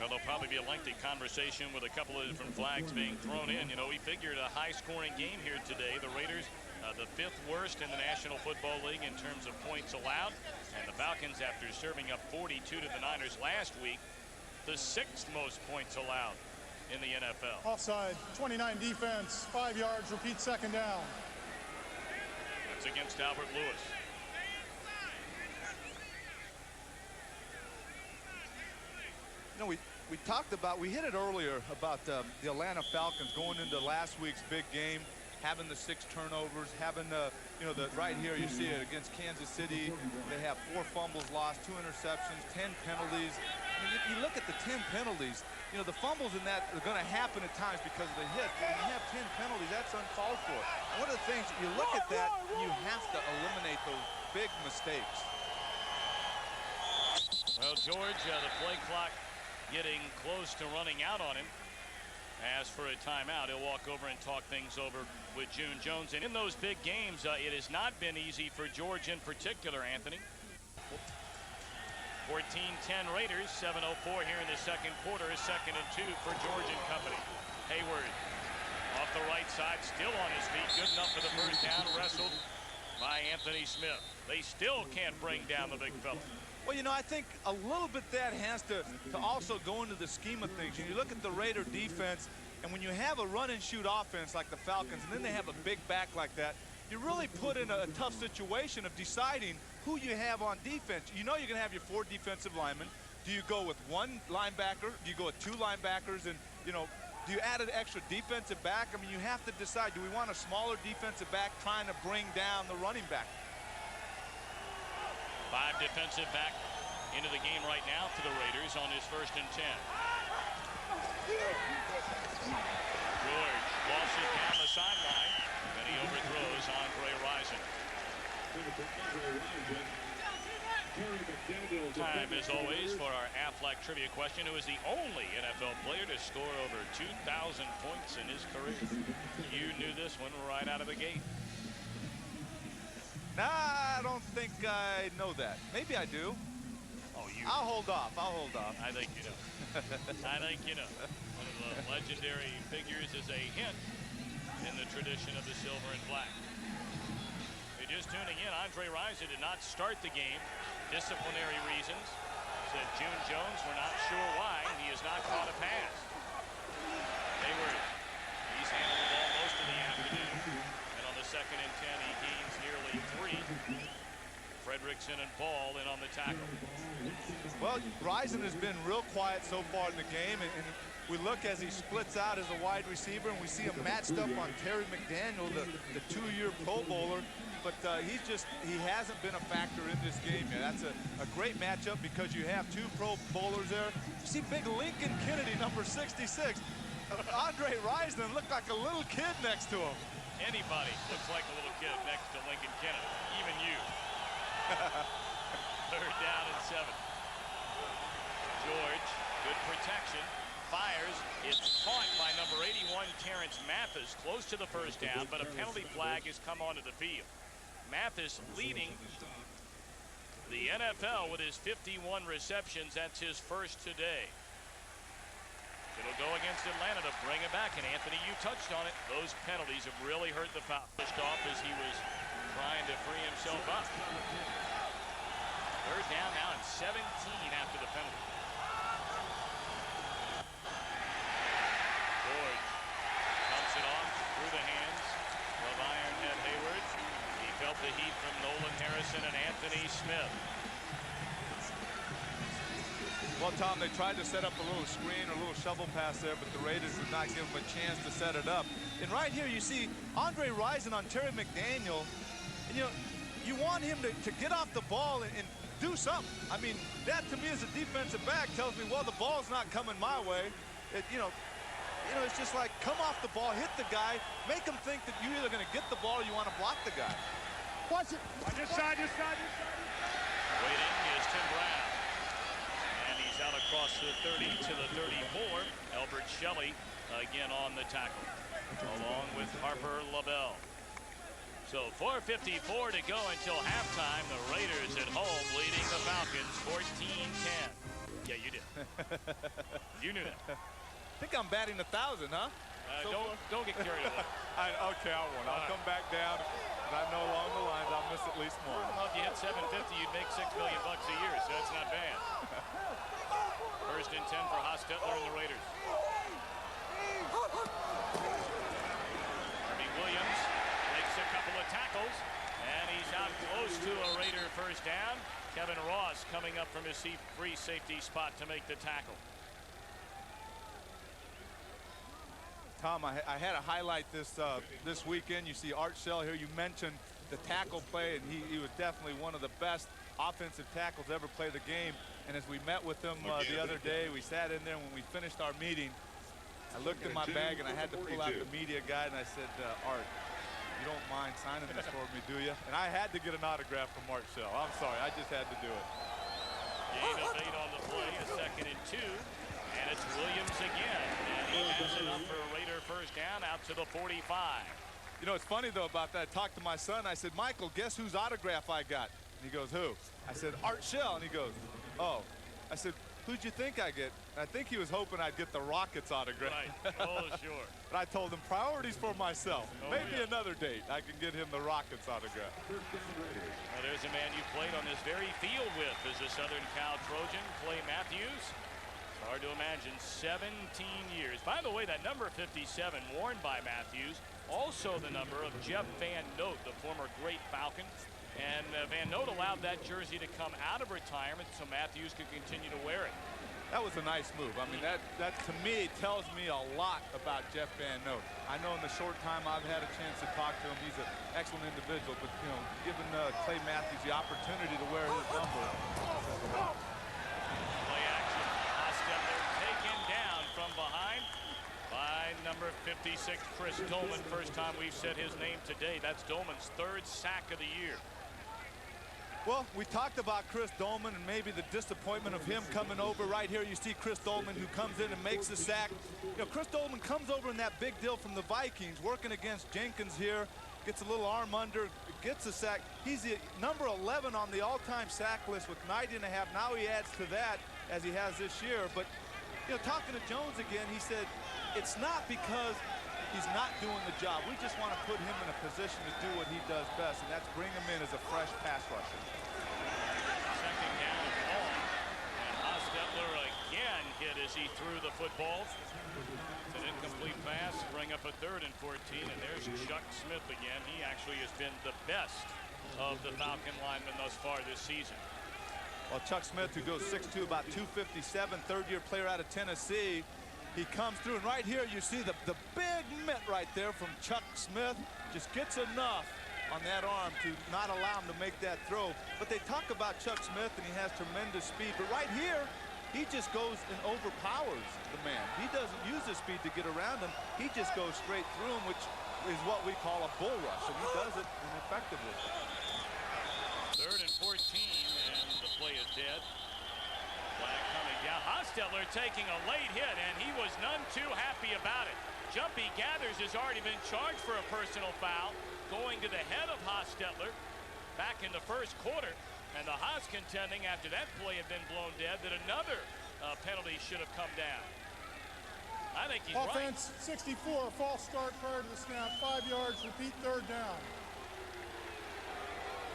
Well, there'll probably be a lengthy conversation with a couple of different flags being thrown in. You know, we figured a high-scoring game here today. The Raiders, the 5th worst in the National Football League in terms of points allowed. And the Falcons, after serving up 42 to the Niners last week, the 6th most points allowed in the NFL. Offside, 29 defense, 5 yards, repeat 2nd down. That's against Albert Lewis. You know, we talked about, we hit it earlier about the Atlanta Falcons going into last week's big game, having the 6 turnovers, having right here you see it against Kansas City. They have 4 fumbles lost, 2 interceptions, 10 penalties. If you look at the 10 penalties, you know, the fumbles in that are going to happen at times because of the hit. But when you have 10 penalties, that's uncalled for. And one of the things, you look at that, you have to eliminate those big mistakes. Well, George, the play clock getting close to running out on him. As for a timeout, he'll walk over and talk things over with June Jones. And in those big games, it has not been easy for George in particular, Anthony. 14-10 Raiders, 7:04 here in the second quarter. 2nd and 2 for George and company. Hayward off the right side, still on his feet. Good enough for the first down. Wrestled by Anthony Smith. They still can't bring down the big fella. Well, you know, I think a little bit that has to also go into the scheme of things. You look at the Raider defense, and when you have a run-and-shoot offense like the Falcons, and then they have a big back like that, you really put in a tough situation of deciding who you have on defense. You know you're going to have your 4 defensive linemen. Do you go with 1 linebacker? Do you go with 2 linebackers? And, you know, do you add an extra defensive back? I mean, you have to decide, do we want a smaller defensive back trying to bring down the running back? 5 defensive back into the game right now for the Raiders on his 1st and 10. George walks it down the sideline, and he overthrows Andre Rison. Time, as always, for our Aflac trivia question. Who is the only NFL player to score over 2,000 points in his career? You knew this one right out of the gate. Nah, I don't think I know that. Maybe I do. Oh, you. I'll hold off. I'll hold off. I think you know. I think you know. One of the legendary figures is a hint in the tradition of the silver and black. If you're just tuning in, Andre Rison did not start the game. Disciplinary reasons. Said June Jones, we're not sure why. He has not caught a pass. Hayward. He's handled the ball most of the afternoon. And on the 2nd and 10, he gains nearly 3. Fredrickson and Ball in on the tackle. Well, Rison has been real quiet so far in the game, and we look as he splits out as a wide receiver, and we see him matched up on Terry McDaniel, the 2-year Pro Bowler. But he hasn't been a factor in this game yet. That's a great matchup because you have 2 Pro Bowlers there. You see big Lincoln Kennedy, number 66. Andre Rison looked like a little kid next to him. Anybody looks like a little kid next to Lincoln Kennedy, even you. 3rd down and 7. George, good protection, fires. It's caught by number 81, Terrence Mathis, close to the first down, but a penalty flag has come onto the field. Mathis leading the NFL with his 51 receptions. That's his first today. It'll go against Atlanta to bring it back, and Anthony, you touched on it. Those penalties have really hurt the Falcons. Pushed off as he was trying to free himself up. 3rd down now and 17 after the penalty. George dumps it off through the hands of Ironhead Hayward. He felt the heat from Nolan Harrison and Anthony Smith. Well, Tom, they tried to set up a little screen or a little shovel pass there, but the Raiders did not give them a chance to set it up. And right here you see Andre Rison on Terry McDaniel. And, you know, you want him to get off the ball and do something. I mean, that to me as a defensive back tells me, well, the ball's not coming my way. You know, it's just like, come off the ball, hit the guy, make him think that you're either going to get the ball or you want to block the guy. Watch it. This side. Waiting is Tim Brown. And he's out across the 30 to the 34. Albert Shelley again on the tackle, along with Harper LaBelle. So 4:54 to go until halftime. The Raiders at home leading the Falcons 14-10. Yeah, you did. You knew that. I think I'm batting 1,000, huh? Don't get carried away. Okay, I won't. I'll come back down. And I know along the lines I'll miss at least one. Well, if you hit 750, you'd make $6 million a year, so that's not bad. 1st and 10 for Hostetler and the Raiders. Harvey Williams makes a couple of tackles, and he's out close to a Raider first down. Kevin Ross coming up from his free safety spot to make the tackle. Tom, I had a highlight this weekend. You see Art Shell here. You mentioned the tackle play, and he was definitely one of the best offensive tackles ever play the game. And as we met with him the other day, we sat in there, and when we finished our meeting, I looked in my bag, and I had to pull out the media guide, and I said, Art, you don't mind signing this for me, do you? And I had to get an autograph from Art Shell. I'm sorry, I just had to do it. Gain of 8 on the play, a 2nd and 2. And it's Williams again. And he has it up for a Raider first down out to the 45. You know, it's funny, though, about that. I talked to my son. I said, Michael, guess whose autograph I got? And he goes, who? I said, Art Shell. And he goes, oh. I said, who'd you think I get? And I think he was hoping I'd get the Rockets autograph. Right. Oh, sure. But I told him priorities for myself. Oh, Maybe yeah. another date I can get him the Rockets autograph. Well, there's a man you played on this very field with as a Southern Cal Trojan, Clay Matthews. Hard to imagine, 17 years. By the way, that number 57 worn by Matthews, also the number of Jeff Van Note, the former great Falcon. And Van Note allowed that jersey to come out of retirement so Matthews could continue to wear it. That was a nice move. I mean, that to me tells me a lot about Jeff Van Note. I know in the short time I've had a chance to talk to him, he's an excellent individual, but, you know, giving Clay Matthews the opportunity to wear his number. Play action. Hostetler taken down from behind by number 56, Chris Dolman. First time we've said his name today. That's Dolman's 3rd sack of the year. Well, we talked about Chris Dolman and maybe the disappointment of him coming over. Right here you see Chris Dolman, who comes in and makes the sack. You know, Chris Dolman comes over in that big deal from the Vikings, working against Jenkins here, gets a little arm under, gets a sack. He's the number 11 on the all-time sack list with 90 and a half. Now he adds to that as he has this year. But, you know, talking to Jones again, he said, it's not because he's not doing the job. We just want to put him in a position to do what he does best, and that's bring him in as a fresh pass rusher. 2nd down and long. And Hostetler again hit as he threw the football. It's an incomplete pass, bring up a 3rd and 14, and there's Chuck Smith again. He actually has been the best of the Falcon linemen thus far this season. Well, Chuck Smith, who goes 6'2", about 257, third-year player out of Tennessee. He comes through, and right here you see the big mitt right there from Chuck Smith. Just gets enough on that arm to not allow him to make that throw. But they talk about Chuck Smith, and he has tremendous speed. But right here, he just goes and overpowers the man. He doesn't use his speed to get around him. He just goes straight through him, which is what we call a bull rush, and he does it effectively. 3rd and 14, and the play is dead. Flag coming down. Hostetler taking a late hit, and he was none too happy about it. Jumpy Gathers has already been charged for a personal foul, going to the head of Hostetler back in the 1st quarter. And the Haas contending after that play had been blown dead that another penalty should have come down. I think he's Offense, 64, false start prior to the snap, 5 yards, repeat 3rd down.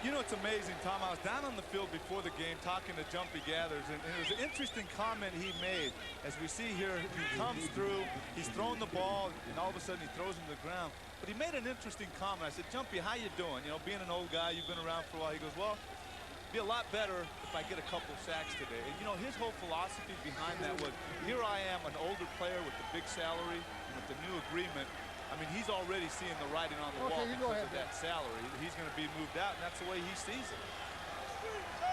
You know, it's amazing, Tom. I was down on the field before the game talking to Jumpy Gathers, and it was an interesting comment he made. As we see here, he comes through, he's throwing the ball, and all of a sudden he throws him to the ground. But he made an interesting comment. I said, Jumpy, how you doing? You know, being an old guy, you've been around for a while. He goes, well, it'd be a lot better if I get a couple sacks today. And, you know, his whole philosophy behind that was, here I am, an older player with a big salary, and with the new agreement. I mean, he's already seeing the writing on the wall because of that salary. He's going to be moved out, and that's the way he sees it.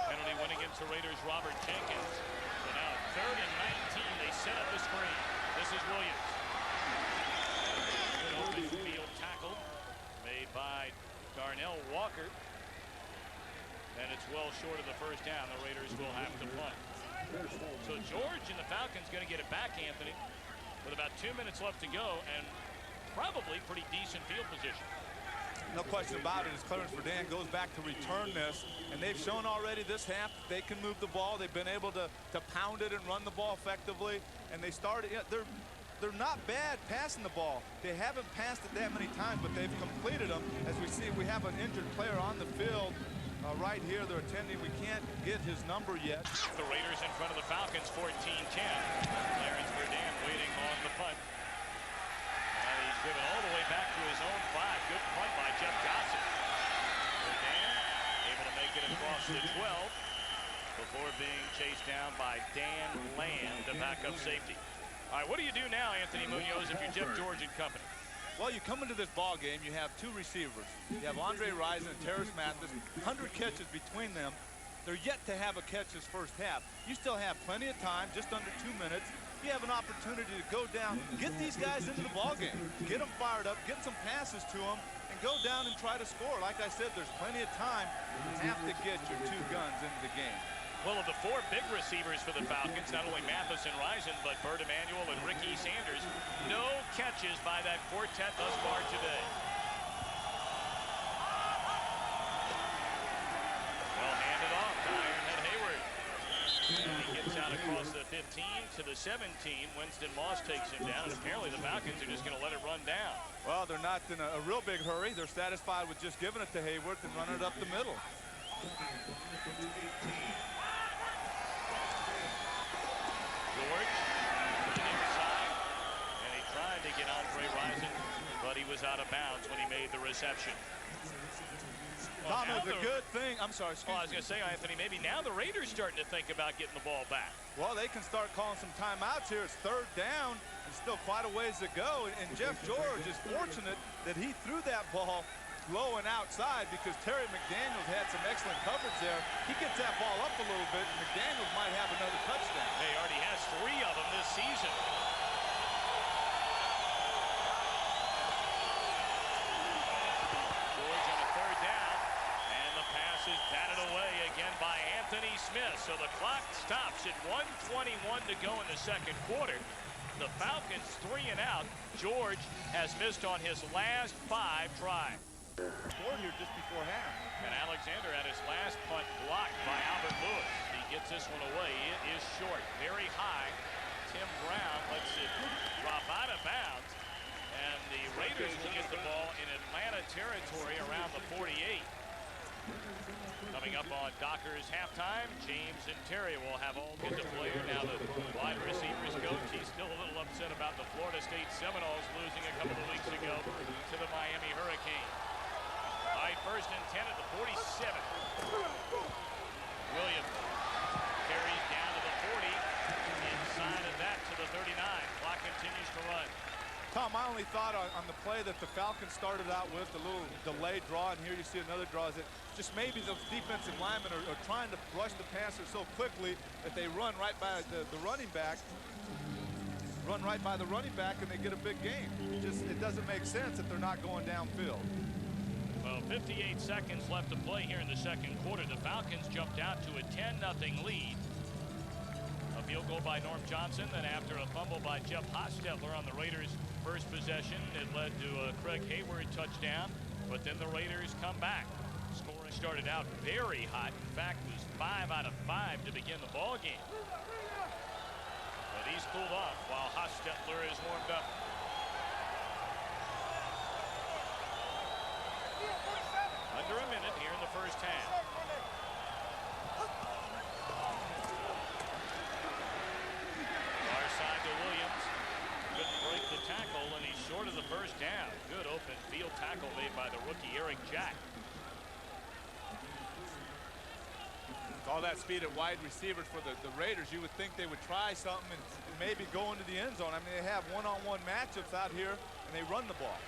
Penalty win against the Raiders, Robert Jenkins. So now 3rd and 19. They set up the screen. This is Williams. Good open field tackle made by Darnell Walker. And it's well short of the first down. The Raiders will have to punt. So George and the Falcons going to get it back, Anthony, with about 2 minutes left to go, and probably pretty decent field position. No question about it. As Clarence Verdun goes back to return this, and they've shown already this half that they can move the ball. They've been able to pound it and run the ball effectively, and they started. They're not bad passing the ball. They haven't passed it that many times, but they've completed them. As we see, we have an injured player on the field right here. They're attending. We can't get his number yet. The Raiders in front of the Falcons, 14-10. Clarence Verdun waiting on the punt. And he's driven all the way back to his own 5. Good punt by Jeff Gossett. Verdun able to make it across the 12 before being chased down by Dan Land, the backup safety. All right, what do you do now, Anthony Munoz, if you're Jeff George and company? Well, you come into this ball game, you have 2 receivers. You have Andre Rison and Terrace Mathis, 100 catches between them. They're yet to have a catch this first half. You still have plenty of time, just under 2 minutes. You have an opportunity to go down, get these guys into the ballgame, get them fired up, get some passes to them, and go down and try to score. Like I said, there's plenty of time. You have to get your 2 guns into the game. Well, of the 4 big receivers for the Falcons, not only Mathis and Rison, but Bert Emanuel and Ricky Sanders, no catches by that quartet thus far today. Well, handed off to Ironhead Hayward. And he gets out across the 15 to the 17. Winston Moss takes him down, and apparently the Falcons are just going to let it run down. Well, they're not in a real big hurry. They're satisfied with just giving it to Hayward and running it up the middle. George inside, and he tried to get Andre Rison, but he was out of bounds when he made the reception. Well, Tom, it's a good thing. I'm sorry, excuse me. I was going to say, Anthony, maybe now the Raiders starting to think about getting the ball back. Well, they can start calling some timeouts here. It's 3rd down and still quite a ways to go. And Jeff George is fortunate that he threw that ball low and outside because Terry McDaniels had some excellent coverage there. He gets that ball up a little bit, and McDaniels might have another touchdown. He already has 3 of them this season. George on a 3rd down, and the pass is batted away again by Anthony Smith. So the clock stops at 1:21 to go in the 2nd quarter. The Falcons 3 and out. George has missed on his last 5 tries. Scored here just before half. And Alexander had his last punt blocked by Albert Lewis. He gets this one away. It is short, very high. Tim Brown lets it drop out of bounds. And the Raiders will get the ball in Atlanta territory around the 48. Coming up on Docker's halftime, James and Terry will have all get to play. Now the wide receivers coach, he's still a little upset about the Florida State Seminoles losing a couple of weeks ago to the Miami Hurricanes. All right, 1st and 10 at the 47. Williams carries down to the 40. Inside of that to the 39. Clock continues to run. Tom, I only thought on the play that the Falcons started out with, the little delayed draw, and here you see another draw, is that just maybe those defensive linemen are trying to rush the passer so quickly that they run right by the running back, and they get a big gain. It doesn't make sense that they're not going downfield. Well, 58 seconds left to play here in the 2nd quarter. The Falcons jumped out to a 10-0 lead. A field goal by Norm Johnson. Then after a fumble by Jeff Hostetler on the Raiders' first possession, it led to a Craig Hayward touchdown. But then the Raiders come back. Scoring started out very hot. In fact, it was 5 out of 5 to begin the ball game. But he's cooled off while Hostetler is warmed up. Under a minute here in the first half. Far side to Williams. Couldn't break the tackle, and he's short of the first down. Good open field tackle made by the rookie Eric Jack. All that speed at wide receivers for the Raiders, you would think they would try something and maybe go into the end zone. I mean, they have one-on-one matchups out here, and they run the ball.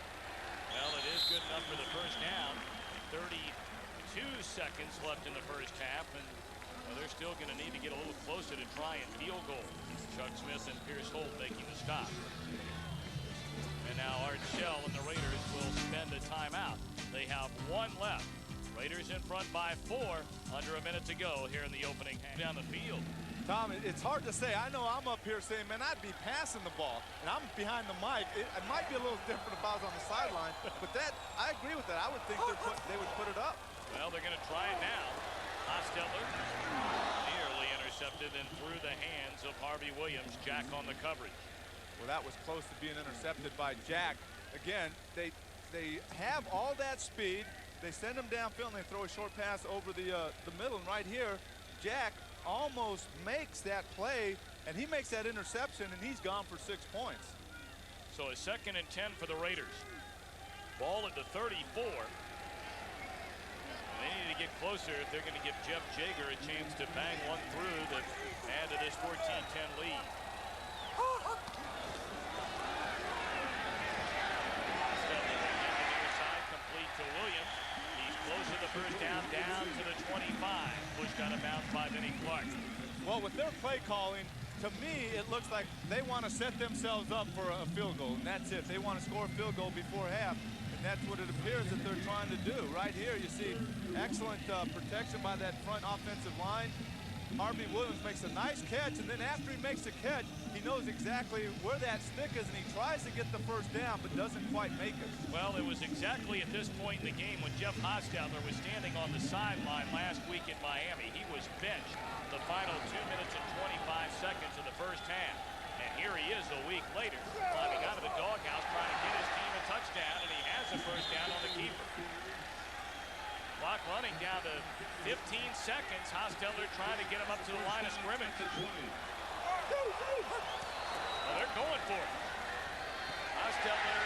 Well, it is good enough for the first down. 32 seconds left in the first half, and they're still going to need to get a little closer to try and field goal. Chuck Smith and Pierce Holt making the stop. And now Art Shell and the Raiders will spend a timeout. They have 1 left. Raiders in front by 4. Under a minute to go here in the opening half. Down the field. Tom, it's hard to say. I know I'm up here saying, man, I'd be passing the ball, and I'm behind the mic. It might be a little different if I was on the sideline, but I agree with that. I would think they would put it up. Well, they're going to try it now. Hostetler nearly intercepted and through the hands of Harvey Williams. Jack on the coverage. Well, that was close to being intercepted by Jack. Again, they have all that speed. They send him downfield, and they throw a short pass over the middle. And right here, Jack almost makes that play, and he makes that interception, and he's gone for 6 points. So a 2nd and 10 for the Raiders. Ball at the 34. And they need to get closer if they're going to give Jeff Jager a chance to bang one through to add to this 14-10 lead. Complete to Williams. He's close to the first down to the 25. Pushed got a bounce by Vinnie Clark. Well, with their play calling, to me, it looks like they want to set themselves up for a field goal, and that's it. They want to score a field goal before half, and that's what it appears that they're trying to do. Right here, you see excellent protection by that front offensive line. Harvey Williams makes a nice catch, and then after he makes the catch, he knows exactly where that stick is, and he tries to get the first down, but doesn't quite make it. Well, it was exactly at this point in the game when Jeff Hostetler was standing on the sideline last week in Miami. He was benched the final 2 minutes and 25 seconds of the first half. And here he is a week later, climbing out of the doghouse, trying to get his team a touchdown, and he has a first down on the keeper. Clock running down to 15 seconds. Hostetler trying to get him up to the line of scrimmage. Well, they're going for it. Hostetler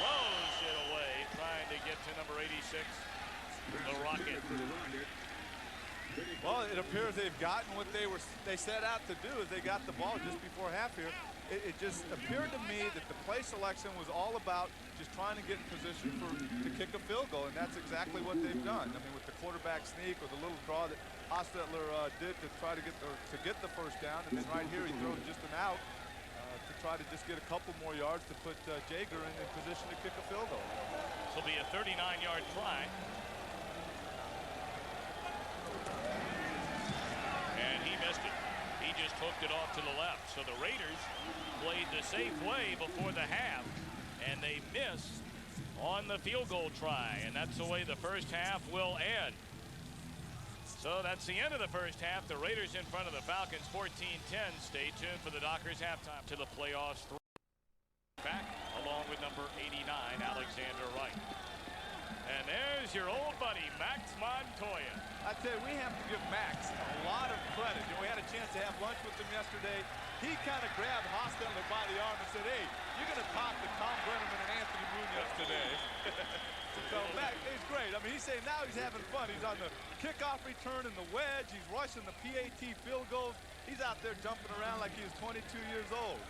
throws it away, trying to get to number 86, the Rocket. Well, it appears they've gotten what they set out to do. Is they got the ball just before half here. It just appeared to me that the play selection was all about just trying to get in position to kick a field goal, and that's exactly what they've done. I mean, with the quarterback sneak or the little draw that Hostetler did to try to get the first down, and then right here he throws just an out to try to just get a couple more yards to put Jager in position to kick a field goal. This will be a 39-yard try. And he missed it. He just hooked it off to the left. So the Raiders played the safe way before the half, and they missed on the field goal try, and that's the way the first half will end. So that's the end of the first half. The Raiders in front of the Falcons 14-10. Stay tuned for the Dockers halftime to the playoffs. Back along with number 89, Alexander Wright. And there's your old buddy, Max Montoya. I tell you, we have to give Max a lot of credit. You know, we had a chance to have lunch with him yesterday. He kind of grabbed Hostetler by the arm and said, hey, you're going to talk to Tom Brenneman and Anthony Munoz today. So Max, he's great. I mean, he's saying now he's having fun. He's on the kickoff return and the wedge. He's rushing the PAT field goals. He's out there jumping around like he was 22 years old.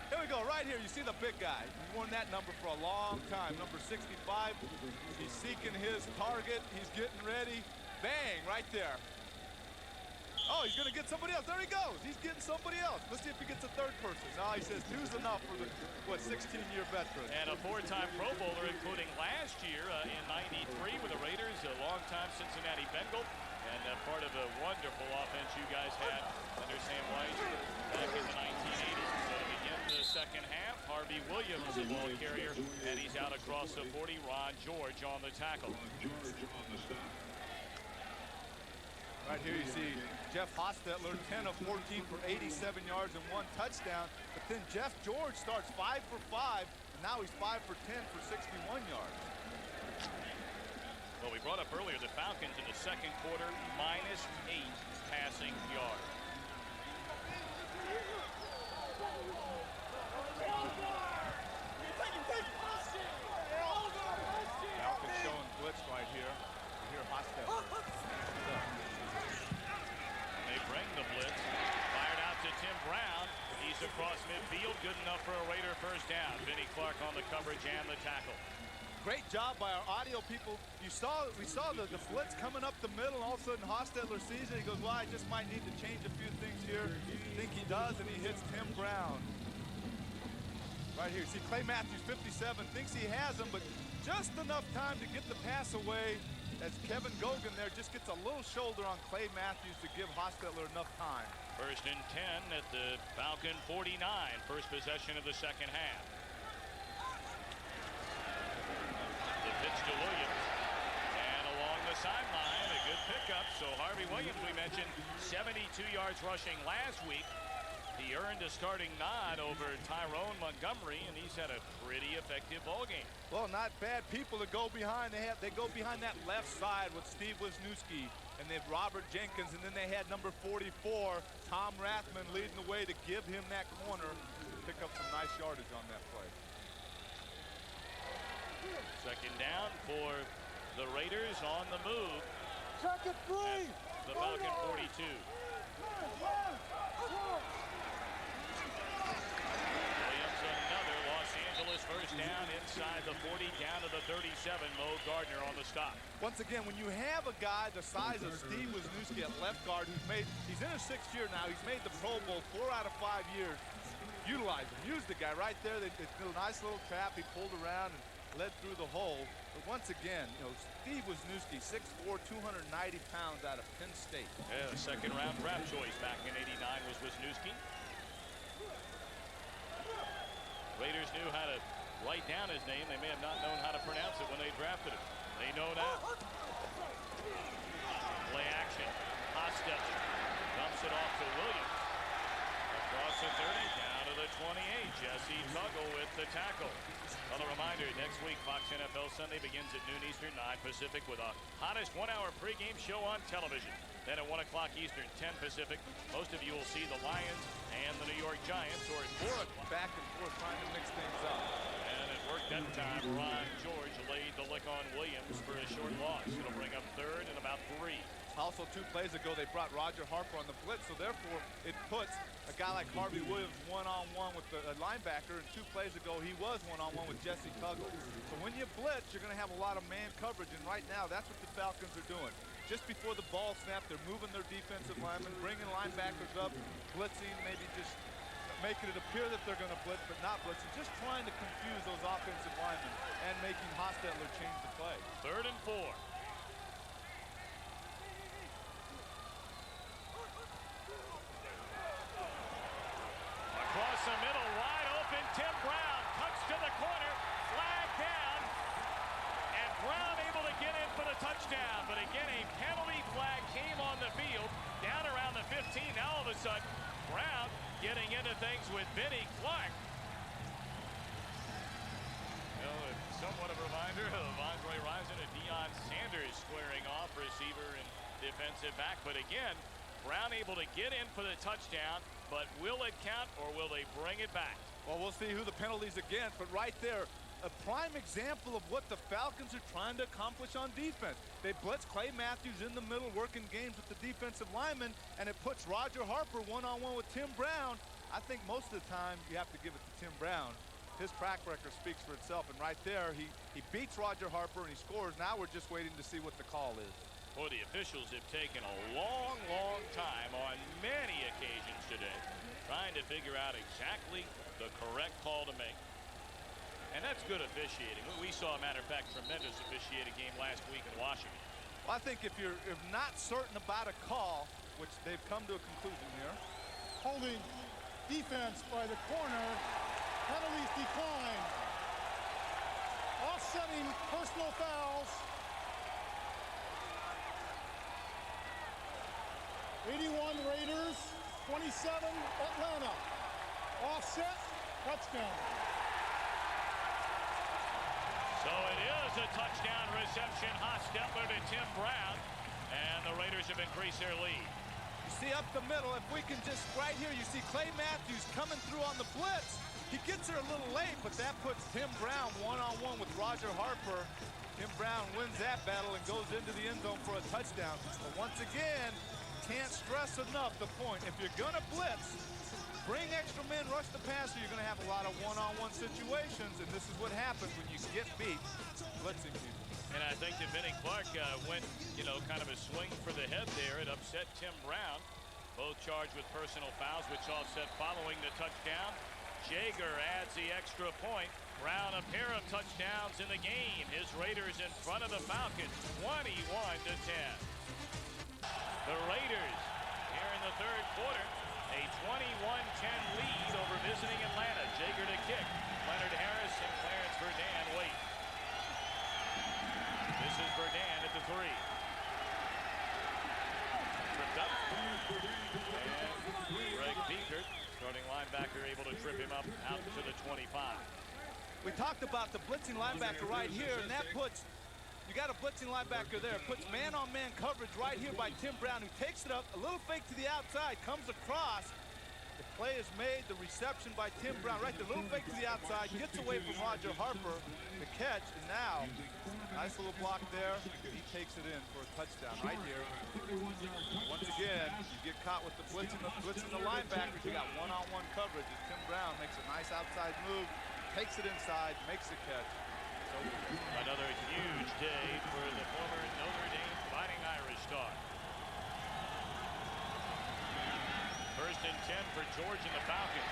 Here we go, right here. You see the big guy. He's worn that number for a long time, number 65. He's seeking his target. He's getting ready. Bang, right there. Oh, he's going to get somebody else. There he goes. He's getting somebody else. Let's see if he gets a third person. No, he says two's enough for the, 16-year veteran. And a four-time Pro Bowler, including last year in '93 with the Raiders, a longtime Cincinnati Bengal, and part of a wonderful offense you guys had under Sam Weiss back in the 1980s. So to begin the second half, Harvey Williams, the ball carrier, and he's out across the 40. Ron George on the tackle. Right here you see Jeff Hostetler, 10 of 14 for 87 yards and 1 touchdown. But then Jeff George starts 5 for 5, and now he's 5 for 10 for 61 yards. Well, we brought up earlier the Falcons in the second quarter, -8 passing yards. Falcons showing blitz right here. You hear Hostetler. They bring the blitz, fired out to Tim Brown. He's across midfield, good enough for a Raider first down. Vinnie Clark on the coverage and the tackle. Great job by our audio people. We saw the blitz coming up the middle, and all of a sudden Hostetler sees it. He goes, well, I just might need to change a few things here. I think he does, and he hits Tim Brown. Right here, see Clay Matthews, 57, thinks he has him, but just enough time to get the pass away as Kevin Gogan there just gets a little shoulder on Clay Matthews to give Hostetler enough time. First and 10 at the Falcon 49, first possession of the second half. The pitch to Williams, and along the sideline, a good pickup. So Harvey Williams, we mentioned, 72 yards rushing last week. He earned a starting nod over Tyrone Montgomery, and he's had a pretty effective ball game. Well, not bad people to go behind. They go behind that left side with Steve Wisniewski, and they have Robert Jenkins, and then they had number 44, Tom Rathman, leading the way to give him that corner. Pick up some nice yardage on that play. Second down for the Raiders on the move. Second three. The Falcon 42. Williams, another Los Angeles first down inside the 40, down to the 37. Mo Gardner on the stop. Once again, when you have a guy the size of Steve Wisniewski at left guard, he's in his 6th year now. He's made the Pro Bowl 4 out of 5 years. Utilize him. Use the guy right there. They did a nice little trap. He pulled around and led through the hole. But once again, you know, Steve Wisniewski, 6'4", 290 pounds out of Penn State. Yeah, the second-round draft choice back in '89 was Wisniewski. Raiders knew how to write down his name. They may have not known how to pronounce it when they drafted him. They know now. Play action. Hostetler dumps it off to Williams. Across the 30, down to the 28. Jesse Tuggle with the tackle. Another reminder, next week, Fox NFL Sunday begins at noon Eastern, 9 Pacific, with a hottest one-hour pregame show on television. Then at 1 o'clock Eastern, 10 Pacific, most of you will see the Lions and the New York Giants, or at 4 o'clock. Back and forth trying to mix things up. And it worked that time. Ron George laid the lick on Williams for a short loss. It'll bring up 3rd and about 3. Also, 2 plays ago, they brought Roger Harper on the blitz, so therefore it puts a guy like Harvey Williams one-on-one with the linebacker, and 2 plays ago he was one-on-one with Jesse Tuggle. So when you blitz, you're going to have a lot of man coverage, and right now that's what the Falcons are doing. Just before the ball snap, they're moving their defensive linemen, bringing linebackers up, blitzing, maybe just making it appear that they're going to blitz, but not blitzing, just trying to confuse those offensive linemen and making Hostetler change the play. 3rd and 4. Across the middle, wide open, Tim Brown cuts to the corner, flag down, and Brown able to get in for the touchdown. But again, a penalty flag came on the field, down around the 15. Now all of a sudden, Brown getting into things with Vinnie Clark. You know, somewhat of a reminder of Andre Rison and Deion Sanders squaring off, receiver and defensive back. But again, Brown able to get in for the touchdown, but will it count or will they bring it back? Well, we'll see who the penalty's against, but right there, a prime example of what the Falcons are trying to accomplish on defense. They blitz Clay Matthews in the middle, working games with the defensive lineman, and it puts Roger Harper one-on-one with Tim Brown. I think most of the time you have to give it to Tim Brown. His track record speaks for itself, and right there, he beats Roger Harper and he scores. Now we're just waiting to see what the call is. Boy, the officials have taken a long, long time on many occasions today trying to figure out exactly the correct call to make. And that's good officiating. We saw, a matter of fact, tremendous officiating game last week in Washington. Well, I think if you're not certain about a call, which they've come to a conclusion here. Holding defense by the corner. Penalties decline. Offsetting personal fouls. 81 Raiders, 27 Atlanta. Offset, touchdown. So it is a touchdown reception. Hostetler to Tim Brown, and the Raiders have increased their lead. You see up the middle, if we can just, right here, you see Clay Matthews coming through on the blitz. He gets there a little late, but that puts Tim Brown one-on-one with Roger Harper. Tim Brown wins that battle and goes into the end zone for a touchdown. But once again, can't stress enough the point. If you're going to blitz, bring extra men, rush the passer, you're going to have a lot of one-on-one situations, and this is what happens when you get beat blitzing people. And I think that Vinnie Clark went, you know, kind of a swing for the head there. It upset Tim Brown. Both charged with personal fouls, which offset following the touchdown. Jaeger adds the extra point. Brown a pair of touchdowns in the game. His Raiders in front of the Falcons, 21-10. The Raiders here in the 3rd quarter, a 21-10 lead over visiting Atlanta. Jaeger to kick. Leonard Harris and Clarence Verdun wait. This is Verdun at the 3. Tripped up. And Greg Biekert, starting linebacker, able to trip him up out to the 25. We talked about the blitzing linebacker right here, and that puts, you got a blitzing linebacker there, puts man-on-man coverage right here by Tim Brown, who takes it up, a little fake to the outside, comes across. The play is made, the reception by Tim Brown, right there, little fake to the outside, gets away from Roger Harper, the catch, and now, nice little block there. He takes it in for a touchdown right here. Once again, you get caught with the blitzing the linebackers, you got one-on-one coverage as Tim Brown makes a nice outside move, takes it inside, makes the catch. So another huge day for the former Notre Dame Fighting Irish star. First and 10 for George and the Falcons.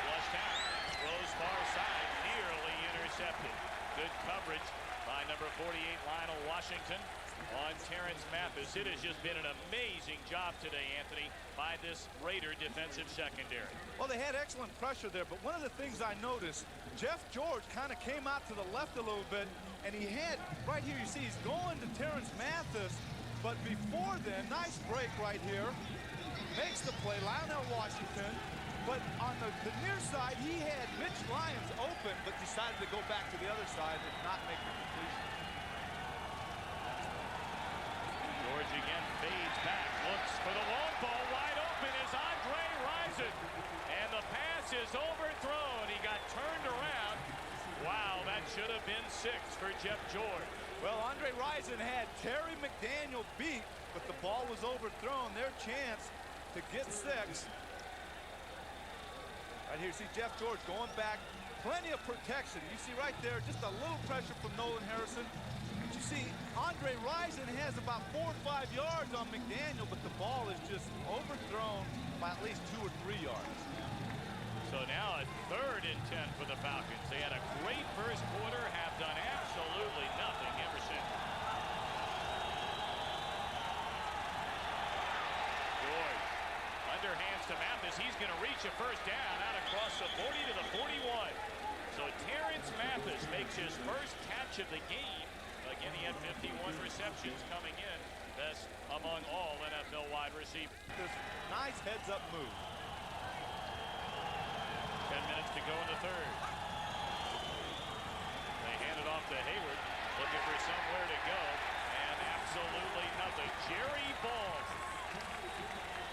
Flushed out, throws far side, nearly intercepted. Good coverage by number 48 Lionel Washington on Terrence Mathis. It has just been an amazing job today, Anthony, by this Raider defensive secondary. Well, they had excellent pressure there, but one of the things I noticed, Jeff George kind of came out to the left a little bit, and he had, right here you see, he's going to Terrence Mathis, but before then, nice break right here, makes the play, Lionel Washington, but on the near side, he had Mitch Lyons open, but decided to go back to the other side and not make the completion. George again fades back, looks for the long ball, wide open is Andre Rison, and the pass is overthrown. He got turned around. Wow, that should have been 6 for Jeff George. Well, Andre Rison had Terry McDaniel beat, but the ball was overthrown. Their chance to get 6. Right here, see Jeff George going back, plenty of protection. You see right there, just a little pressure from Nolan Harrison. But you see, Andre Rison has about 4 or 5 yards on McDaniel, but the ball is just overthrown by at least 2 or 3 yards. So now a 3rd and 10 for the Falcons. They had a great first quarter, have done absolutely nothing ever since. George, underhands to Mathis. He's going to reach a first down out across the 40 to the 41. So Terrence Mathis makes his first catch of the game. Again, he had 51 receptions coming in, best among all NFL wide receivers. This nice heads-up move. 10 minutes to go in the 3rd. They hand it off to Hayward, looking for somewhere to go, and absolutely nothing. Jerry Ball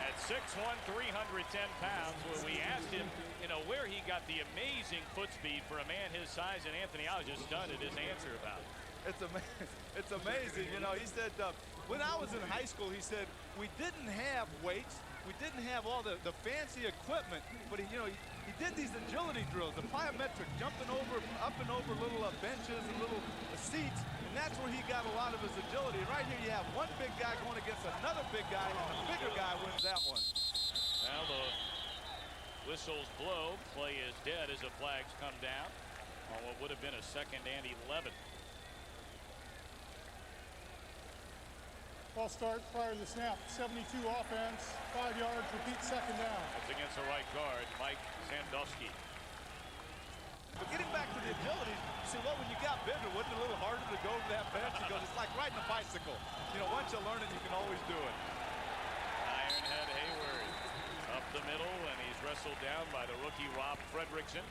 at 6'1", 310 pounds. When we asked him, where he got the amazing foot speed for a man his size, and Anthony, I was just stunned at his answer about it. It's amazing. He said, when I was in high school, he said, we didn't have weights. We didn't have all the fancy equipment, but he did these agility drills, the plyometric, jumping over, up and over little benches and little seats, and that's where he got a lot of his agility. Right here you have one big guy going against another big guy, and the bigger guy wins that one. Now the whistles blow, play is dead as the flags come down on what would have been a 2nd and 11. Ball start prior to the snap. 72 offense, 5 yards, repeat 2nd down. That's against the right guard, Mike Sandusky. But getting back to the agility, you see, well, when you got bigger, wasn't it a little harder to go over that bench? He goes, it's like riding a bicycle. Once you learn it, you can always do it. Ironhead Hayward up the middle, and he's wrestled down by the rookie Rob Fredrickson.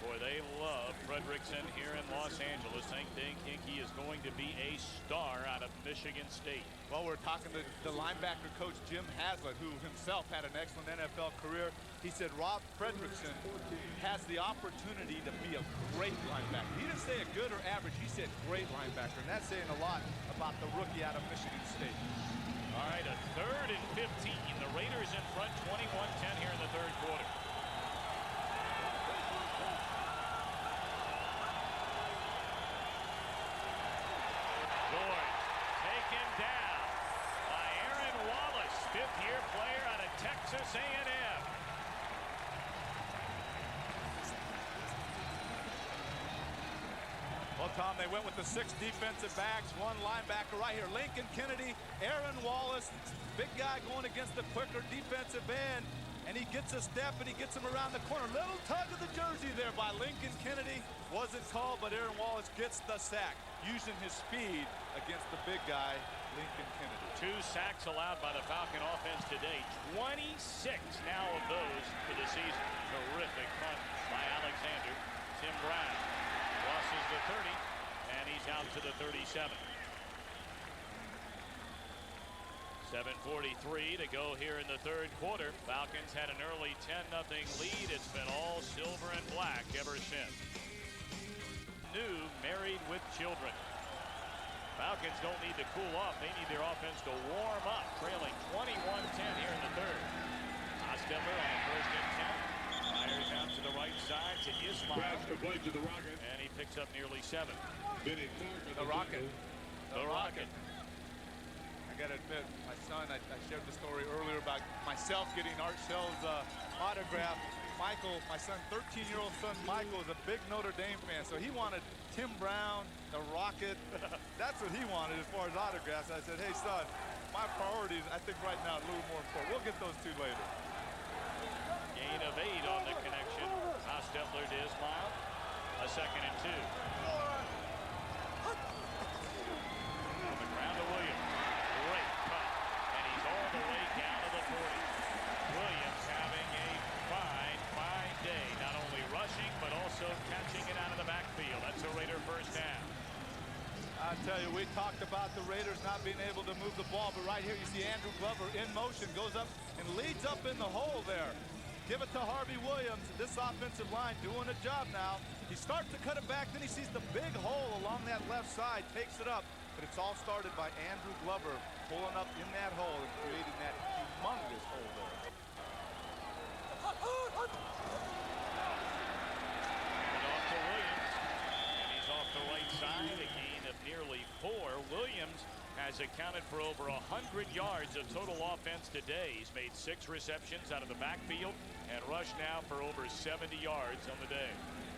Boy, they love Fredrickson here in Los Angeles. They think he is going to be a star out of Michigan State. Well, we're talking to the linebacker coach Jim Haslett, who himself had an excellent NFL career. He said Rob Fredrickson has the opportunity to be a great linebacker. He didn't say a good or average. He said great linebacker, and that's saying a lot about the rookie out of Michigan State. All right, a 3rd and 15. The Raiders in front, 21-10 here in the 3rd quarter. Fifth-year player out of Texas A&M. Well, Tom, they went with the 6 defensive backs, 1 linebacker right here. Lincoln Kennedy, Aaron Wallace, big guy going against the quicker defensive end. And he gets a step and he gets him around the corner. Little tug of the jersey there by Lincoln Kennedy. Wasn't called, but Aaron Wallace gets the sack, using his speed against the big guy, Lincoln Kennedy. 2 sacks allowed by the Falcon offense today. 26 now of those for the season. Terrific punt by Alexander. Tim Brown crosses the 30, and he's out to the 37. 7:43 to go here in the 3rd quarter. Falcons had an early 10-0 lead. It's been all silver and black ever since. New, married with children. Falcons don't need to cool off. They need their offense to warm up. Trailing 21-10 here in the 3rd. Ostemer on 1st and 10. Fires out to the right side to Ismail. And he picks up nearly 7. The Rocket. The Rocket. I got to admit, my son, I shared the story earlier about myself getting Art Shell's autograph. Michael, my son, 13-year-old son Michael, is a big Notre Dame fan, so he wanted Tim Brown, the Rocket. That's what he wanted as far as autographs. I said, hey, son, my priorities, I think right now, are a little more important. We'll get those two later. Gain of 8 on the connection. Hostetler to Ismail. A 2nd and 2. On the ground to Williams. Great cut. And he's all the way down to the 40. Williams having a fine day. Not only rushing, but also catching it out of the backfield. That's a Raider first down. I tell you, we talked about the Raiders not being able to move the ball, but right here you see Andrew Glover in motion, goes up and leads up in the hole there. Give it to Harvey Williams. This offensive line doing a job now. He starts to cut it back, then he sees the big hole along that left side, takes it up, but it's all started by Andrew Glover pulling up in that hole and creating that humongous hole there. And off to Williams, and he's off the right side, a gain of nearly 4. Williams has accounted for over 100 yards of total offense today. He's made 6 receptions out of the backfield and rushed now for over 70 yards on the day.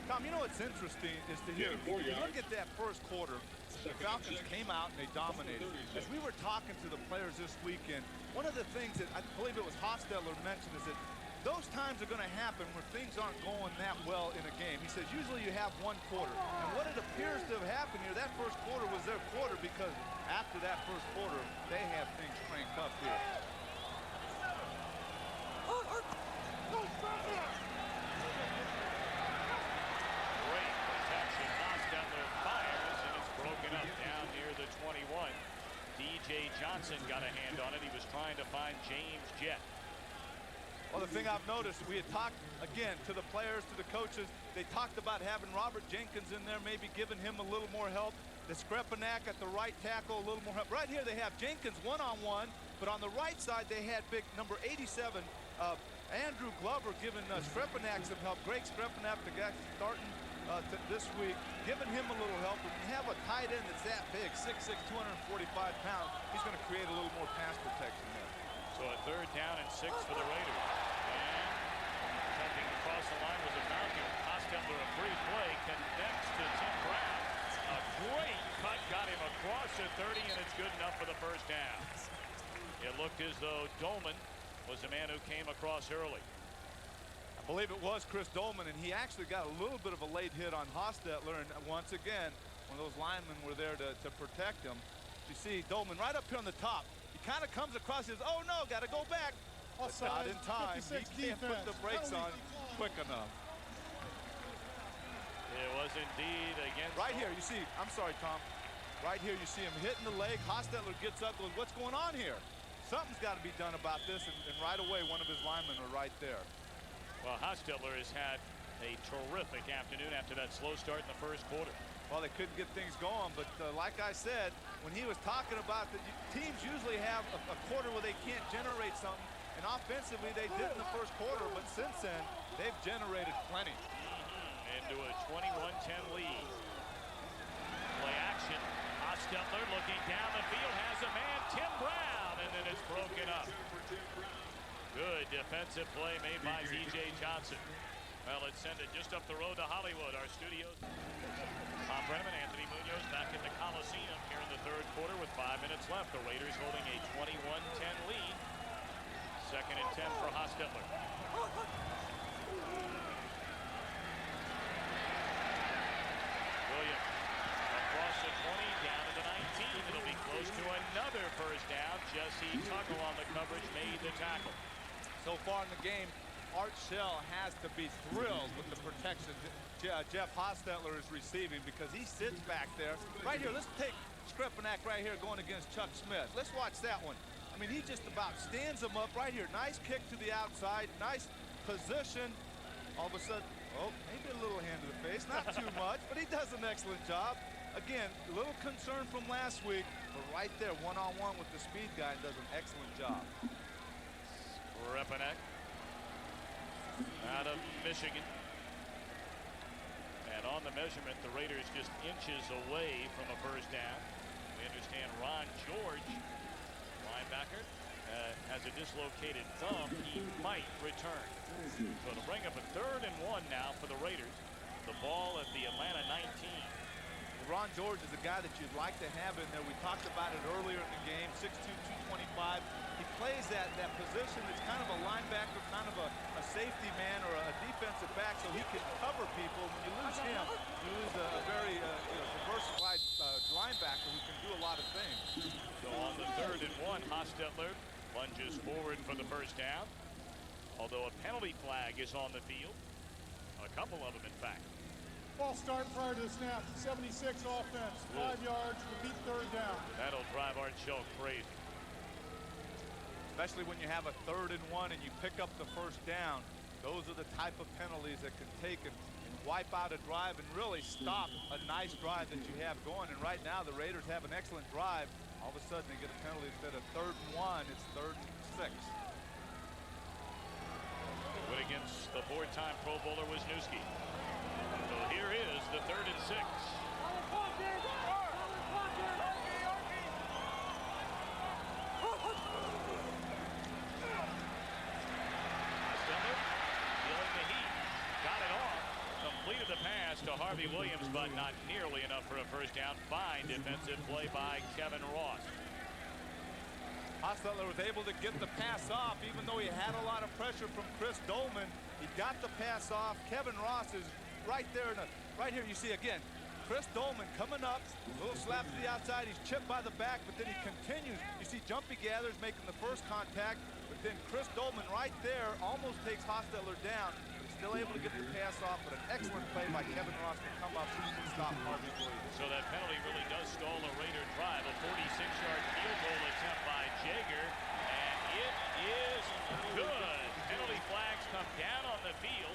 Tom, you know what's interesting is to hear, if you look at that first quarter, the Falcons came out and they dominated. As we were talking to the players this weekend, one of the things that I believe it was Hostetler mentioned is that those times are going to happen where things aren't going that well in a game. He says usually you have one quarter. And what it appears to have happened here, that first quarter was their quarter because after that first quarter, they have things cranked up here. Great protection. Hostetler fires, and it's broken up down near the 21. DJ Johnson got a hand on it. He was trying to find James Jett. Well, the thing I've noticed, we had talked, again, to the players, to the coaches, they talked about having Robert Jenkins in there, maybe giving him a little more help. The Skrepanak at the right tackle, a little more help. Right here they have Jenkins one-on-one, but on the right side they had big number 87, Andrew Glover, giving Skrepanak some help. Greg Skrepanak, the guy starting this week, giving him a little help. When you have a tight end that's that big, 6'6", 245 pounds, he's going to create a little more pass protection there. So a 3rd down and 6 for the Raiders. And jumping across the line was a Falcon. Hostetler, a free play, connects to Tim Brown. A great cut got him across the 30, and it's good enough for the first down. It looked as though Dolman was the man who came across early. I believe it was Chris Dolman, and he actually got a little bit of a late hit on Hostetler, and once again, one of those linemen were there to protect him. You see Dolman right up here on the top. He kind of comes across, he says, oh no, got to go back. But not in time. He can't put the brakes on quick enough. It was indeed against... Right here, you see, I'm sorry, Tom. Right here, you see him hitting the leg. Hostetler gets up, goes, what's going on here? Something's got to be done about this, and right away, one of his linemen are right there. Well, Hostetler has had a terrific afternoon after that slow start in the first quarter. Well, they couldn't get things going, but like I said, when he was talking about the teams usually have a quarter where they can't generate something, and offensively they did in the first quarter, but since then, they've generated plenty. Into a 21-10 lead. Play action. Hostetler looking down the field, has a man, Tim Brown, and then it's broken up. Good defensive play made by DJ Johnson. Well, let's send it just up the road to Hollywood, our studios. Tom Brenneman, Anthony Munoz back in the Coliseum here in the 3rd quarter with 5 minutes left. The Raiders holding a 21-10 lead. 2nd and 10 for Hostetler. Williams across the 20, down to the 19. It'll be close to another first down. Jesse Tuggle on the coverage made the tackle. So far in the game, Art Shell has to be thrilled with the protection Jeff Hostetler is receiving because he sits back there. Right here, let's take Skrepanak right here going against Chuck Smith. Let's watch that one. I mean, he just about stands him up right here. Nice kick to the outside, nice position. All of a sudden, oh, maybe a little hand to the face, not too much, but he does an excellent job. Again, a little concern from last week, but right there, one-on-one with the speed guy, does an excellent job. Skrepanak out of Michigan. And on the measurement, the Raiders just inches away from a first down. We understand Ron George, linebacker, has a dislocated thumb. He might return. So it'll bring up a 3rd and 1 now for the Raiders. The ball at the Atlanta 19. Ron George is a guy that you'd like to have in there. We talked about it earlier in the game, 6'2", 225. He plays that position that's kind of a linebacker, kind of a safety man or a defensive back, so he can cover people. When you lose him, you lose a very diversified linebacker who can do a lot of things. So on the 3rd and 1, Hostetler lunges forward for the first down. Although a penalty flag is on the field. A couple of them, in fact. Ball start prior to the snap. 76 offense. 5 yards. Repeat 3rd down. That'll drive Art Shell crazy. Especially when you have a 3rd and 1 and you pick up the first down. Those are the type of penalties that can take and wipe out a drive and really stop a nice drive that you have going. And right now the Raiders have an excellent drive. All of a sudden they get a penalty instead of 3rd and 1. It's 3rd and 6. Win against the 4-time Pro Bowler Wisniewski. So here is the 3rd and 6. Feeling the heat. Got it off. Completed the pass to Harvey Williams, but not nearly enough for a first down. Fine defensive play by Kevin Ross. Hostetler was able to get the pass off, even though he had a lot of pressure from Chris Dolman. He got the pass off. Kevin Ross is right there. Right here you see again, Chris Dolman coming up, a little slap to the outside. He's chipped by the back, but then he continues. You see Jumpy Gathers making the first contact, but then Chris Dolman right there almost takes Hostetler down. He's still able to get the pass off, but an excellent play by Kevin Ross to come up and stop Harvey Williams. So that penalty really does stall a Raider drive. A 46-yard field goal attempt by Jaeger, and it is good. Penalty flags come down on the field.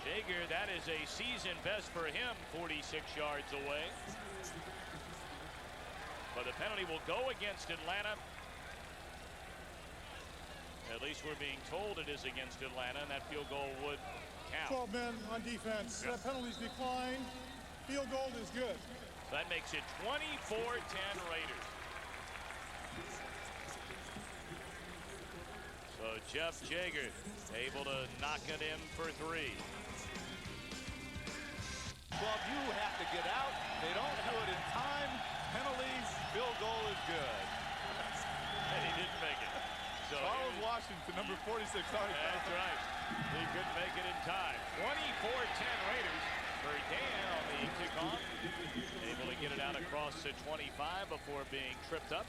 Jaeger, that is a season best for him, 46 yards away. But the penalty will go against Atlanta. At least we're being told it is against Atlanta, and that field goal would count. 12 men on defense. Yep. Penalties decline. Field goal is good. So that makes it 24-10 Raiders. So Jeff Jaeger able to knock it in for 3. Well, you have to get out. They don't do it in time. Penalties, field goal is good. And he didn't make it. So Charles Washington, number 46. Sorry. That's right. He couldn't make it in time. 24-10 Raiders. Burdan on the kickoff. Able to get it out across the 25 before being tripped up.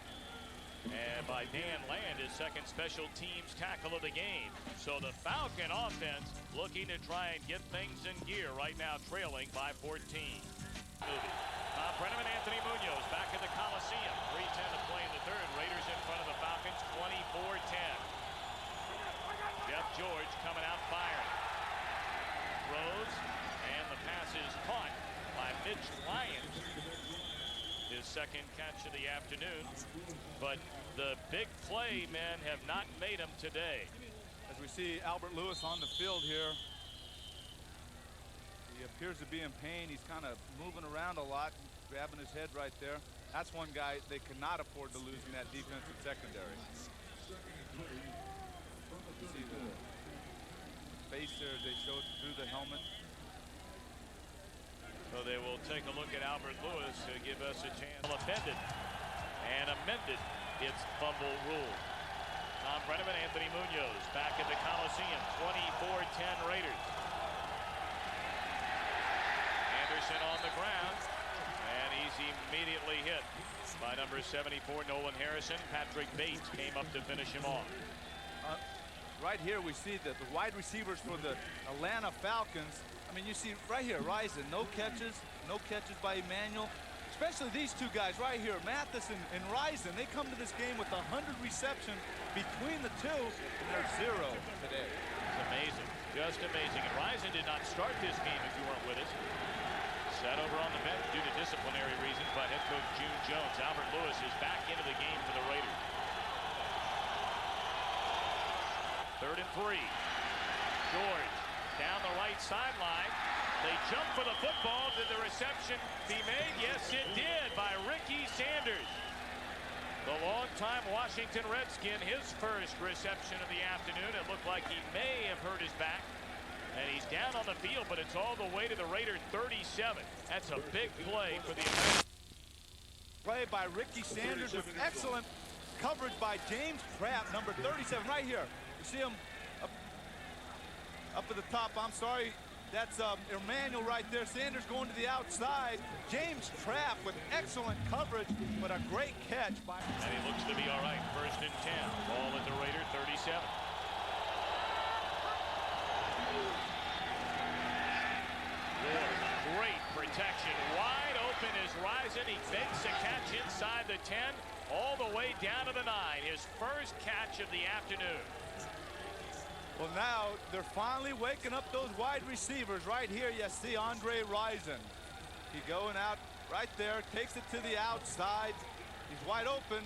And by Dan Land, his second special teams tackle of the game. So the Falcon offense looking to try and get things in gear right now, trailing by 14. Brenneman, Anthony Munoz back at the Coliseum. 3:10 to play in the 3rd. Raiders in front of the Falcons, 24-10. Jeff George coming out firing. Throws, and the pass is caught by Mitch Lyons. His second catch of the afternoon. But the big play men have not made him today. As we see Albert Lewis on the field here, he appears to be in pain. He's kind of moving around a lot, grabbing his head right there. That's one guy they cannot afford to lose in that defensive secondary. You see the face there as they show it through the helmet. So they will take a look at Albert Lewis to give us a chance. Offended and amended its fumble rule. Tom Brenneman, Anthony Munoz back at the Coliseum. 24-10 Raiders. Anderson on the ground, and he's immediately hit by number 74 Nolan Harrison. Patrick Bates came up to finish him off. Right here we see that the wide receivers for the Atlanta Falcons. I mean, you see right here, Rison, no catches by Emmanuel. Especially these two guys right here, Matheson and Rison. They come to this game with 100 reception between the two, and they're 0 today. It's amazing, just amazing. And Rison did not start this game if you weren't with us. Sat over on the bench due to disciplinary reasons by head coach June Jones. Albert Lewis is back into the game for the Raiders. 3rd and 3. George down the right sideline. They jump for the football. Did the reception be made? Yes, it did, by Ricky Sanders. The longtime Washington Redskin, his first reception of the afternoon. It looked like he may have hurt his back. And he's down on the field, but it's all the way to the Raider 37. That's a big play for the Americans. Play by Ricky Sanders with excellent coverage by James Trapp, number 37, right here. You see him up at the top. I'm sorry. That's Emmanuel right there. Sanders going to the outside. James Trapp with excellent coverage, but a great catch by. And he looks to be all right. 1st and 10. Ball at the Raider 37. Great protection. Wide open is Rison. He makes a catch inside the 10, all the way down to the 9. His first catch of the afternoon. Well, now they're finally waking up those wide receivers. Right here, you see Andre Rison. He going out right there, takes it to the outside. He's wide open.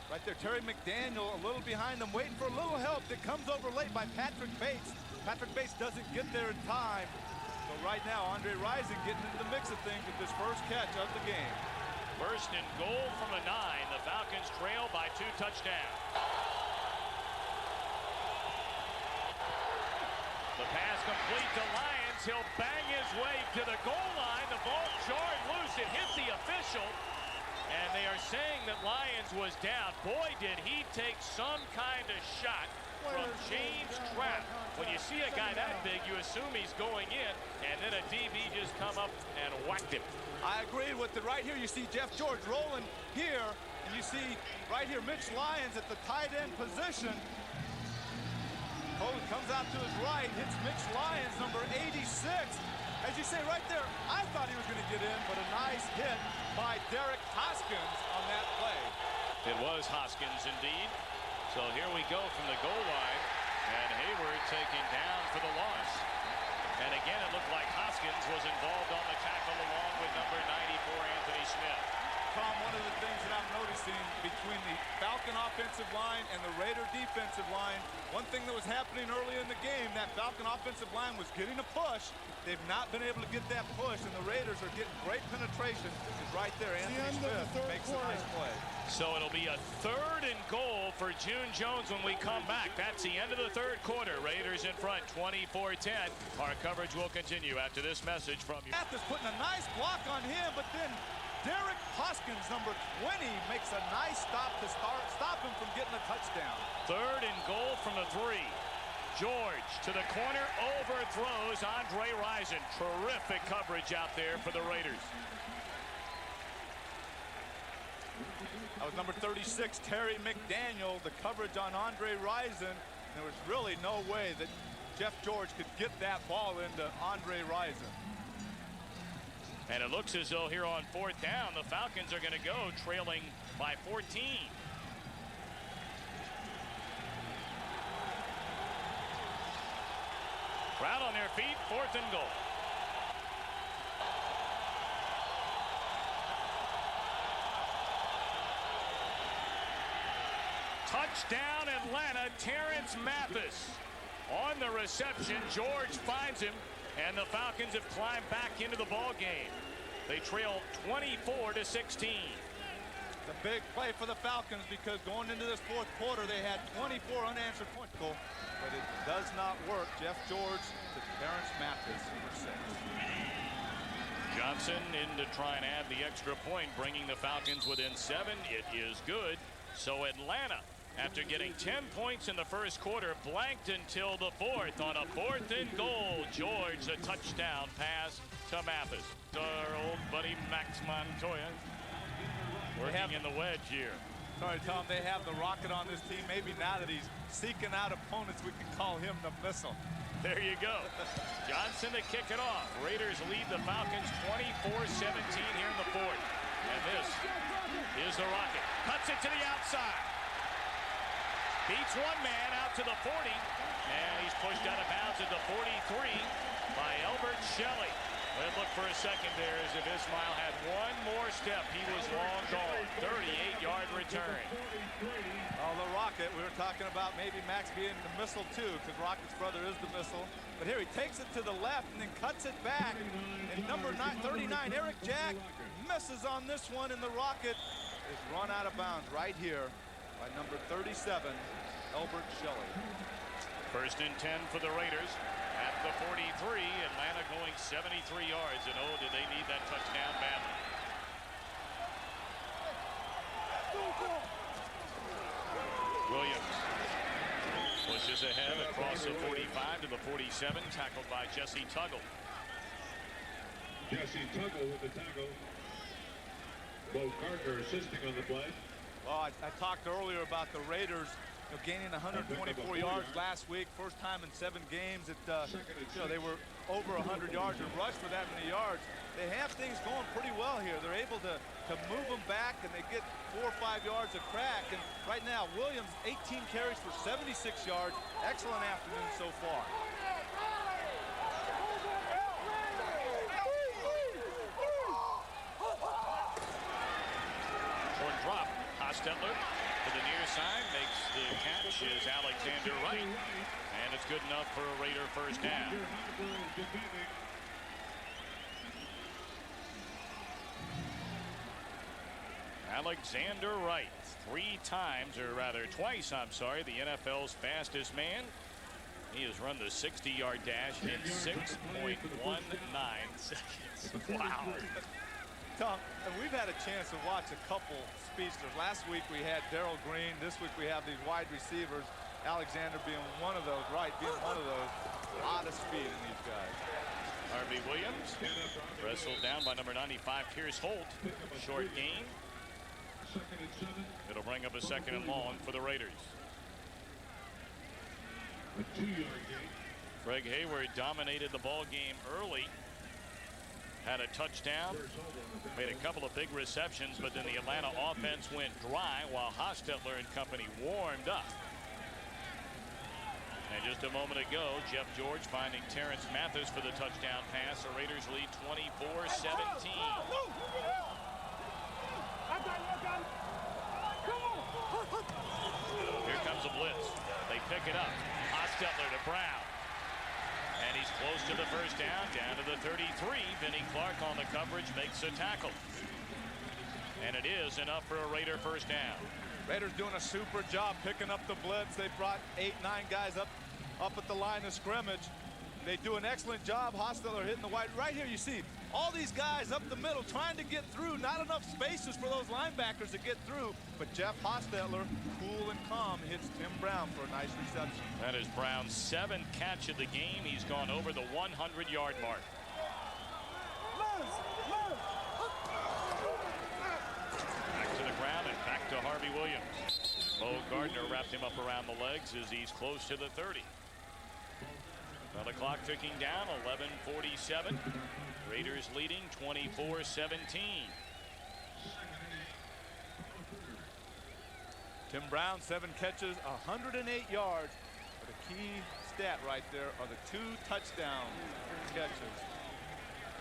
Right there, Terry McDaniel a little behind them, waiting for a little help that comes over late by Patrick Bates. Patrick Bates doesn't get there in time. So right now, Andre Rison getting into the mix of things with this first catch of the game. 1st and goal from the 9. The Falcons trail by 2 touchdowns. The pass complete to Lyons. He'll bang his way to the goal line. The ball jarred loose. It hit the official. And they are saying that Lyons was down. Boy, did he take some kind of shot from James Trapp. When you see a guy that big, you assume he's going in. And then a DB just come up and whacked him. I agree with it. Right here, you see Jeff George rolling here. And you see right here Mitch Lyons at the tight end position. Colin comes out to his right, hits Mitch Lyons, number 86. As you say right there, I thought he was going to get in, but a nice hit by Derek Hoskins on that play. It was Hoskins indeed. So here we go from the goal line, and Hayward taken down for the loss. And again, it looked like Hoskins was involved on the tackle along with number 94, Anthony Smith. Tom, one of the things that I'm noticing between the Falcon offensive line and the Raider defensive line, one thing that was happening early in the game, that Falcon offensive line was getting a push. They've not been able to get that push, and the Raiders are getting great penetration. It's right there. Anthony Smith makes a nice play. So it'll be a 3rd and goal for June Jones when we come back. That's the end of the 3rd quarter. Raiders in front, 24-10. Our coverage will continue after this message from you. Mathis putting a nice block on him, but then Derek Hoskins, number 20, makes a nice stop to stop him from getting a touchdown. 3rd and goal from the 3. George to the corner, overthrows Andre Rison. Terrific coverage out there for the Raiders. That was number 36, Terry McDaniel, the coverage on Andre Rison. There was really no way that Jeff George could get that ball into Andre Rison. And it looks as though here on 4th down, the Falcons are going to go trailing by 14. Crowd on their feet, 4th and goal. Touchdown Atlanta, Terrence Mathis on the reception. George finds him, and the Falcons have climbed back into the ball game. They trail 24-16. The big play for the Falcons, because going into this 4th quarter, they had 24 unanswered points. But it does not work. Jeff George to Terrence Mathis, number 6. Johnson in to try and add the extra point, bringing the Falcons within 7. It is good. So Atlanta, after getting 10 points in the 1st quarter, blanked until the 4th. On a 4th and goal, George, a touchdown pass to Mathis. Our old buddy Max Montoya working in the wedge here. Sorry, Tom, they have the rocket on this team. Maybe now that he's seeking out opponents, we can call him the missile. There you go. Johnson to kick it off. Raiders lead the Falcons 24-17 here in the 4th. And this is the rocket. Cuts it to the outside. Beats one man out to the 40. And he's pushed out of bounds at the 43 by Elbert Shelley. It looked for a second there as if Ismail had one more step. He was long gone. 38-yard return. Well, the rocket Rocket. We were talking about maybe Max being the missile too, because Rocket's brother is the missile. But here he takes it to the left and then cuts it back. And number 39, Eric Jack, misses on this one, and the Rocket is run out of bounds right here by number 37, Elbert Shelley. First and 10 for the Raiders at the 43. Atlanta going 73 yards, and oh, do they need that touchdown badly. Williams pushes ahead across the 45 to the 47, tackled by Jesse Tuggle. Jesse Tuggle with the tackle. Bo Gardner assisting on the play. Well, I talked earlier about the Raiders gaining 124 yards last week, first time in 7 games. They were over 100 yards and rushed for that many yards. They have things going pretty well here. They're able to move them back, and they get 4 or 5 yards a crack. And right now, Williams, 18 carries for 76 yards. Excellent afternoon so far. Short drop. Hostetler to the near side, makes the catch is Alexander Wright, and it's good enough for a Raider first down. Alexander Wright, 3 times, or rather twice, I'm sorry, the NFL's fastest man. He has run the 60-yard dash in 6.19 seconds. Wow. Tom, and we've had a chance to watch a couple speedsters. Last week we had Darrell Green. This week we have these wide receivers. Alexander being one of those, Wright being one of those. A lot of speed in these guys. Harvey Williams wrestled down by number 95, Pierce Holt. Short gain. It'll bring up a second and long for the Raiders. A 2-yard gain. Greg Hayward dominated the ball game early. Had a touchdown, made a couple of big receptions, but then the Atlanta offense went dry while Hostetler and company warmed up. And just a moment ago, Jeff George finding Terrence Mathis for the touchdown pass. The Raiders lead 24-17. Here comes a blitz. They pick it up. Hostetler to Brown. And he's close to the first down to the 33. Vinnie Clark on the coverage makes a tackle. And it is enough for a Raider first down. Raiders doing a super job picking up the blitz. They brought 8, 9 guys up at the line of scrimmage. They do an excellent job. Hostetler hitting the wide. Right here you see all these guys up the middle trying to get through. Not enough spaces for those linebackers to get through. But Jeff Hostetler, cool and calm, hits Tim Brown for a nice reception. That is Brown's 7th catch of the game. He's gone over the 100-yard mark. Back to the ground and back to Harvey Williams. Bo Gardner wrapped him up around the legs as he's close to the 30. Now the clock ticking down, 11:47. Raiders leading 24-17. Tim Brown, 7 catches, 108 yards. But the key stat right there are the 2 touchdown catches.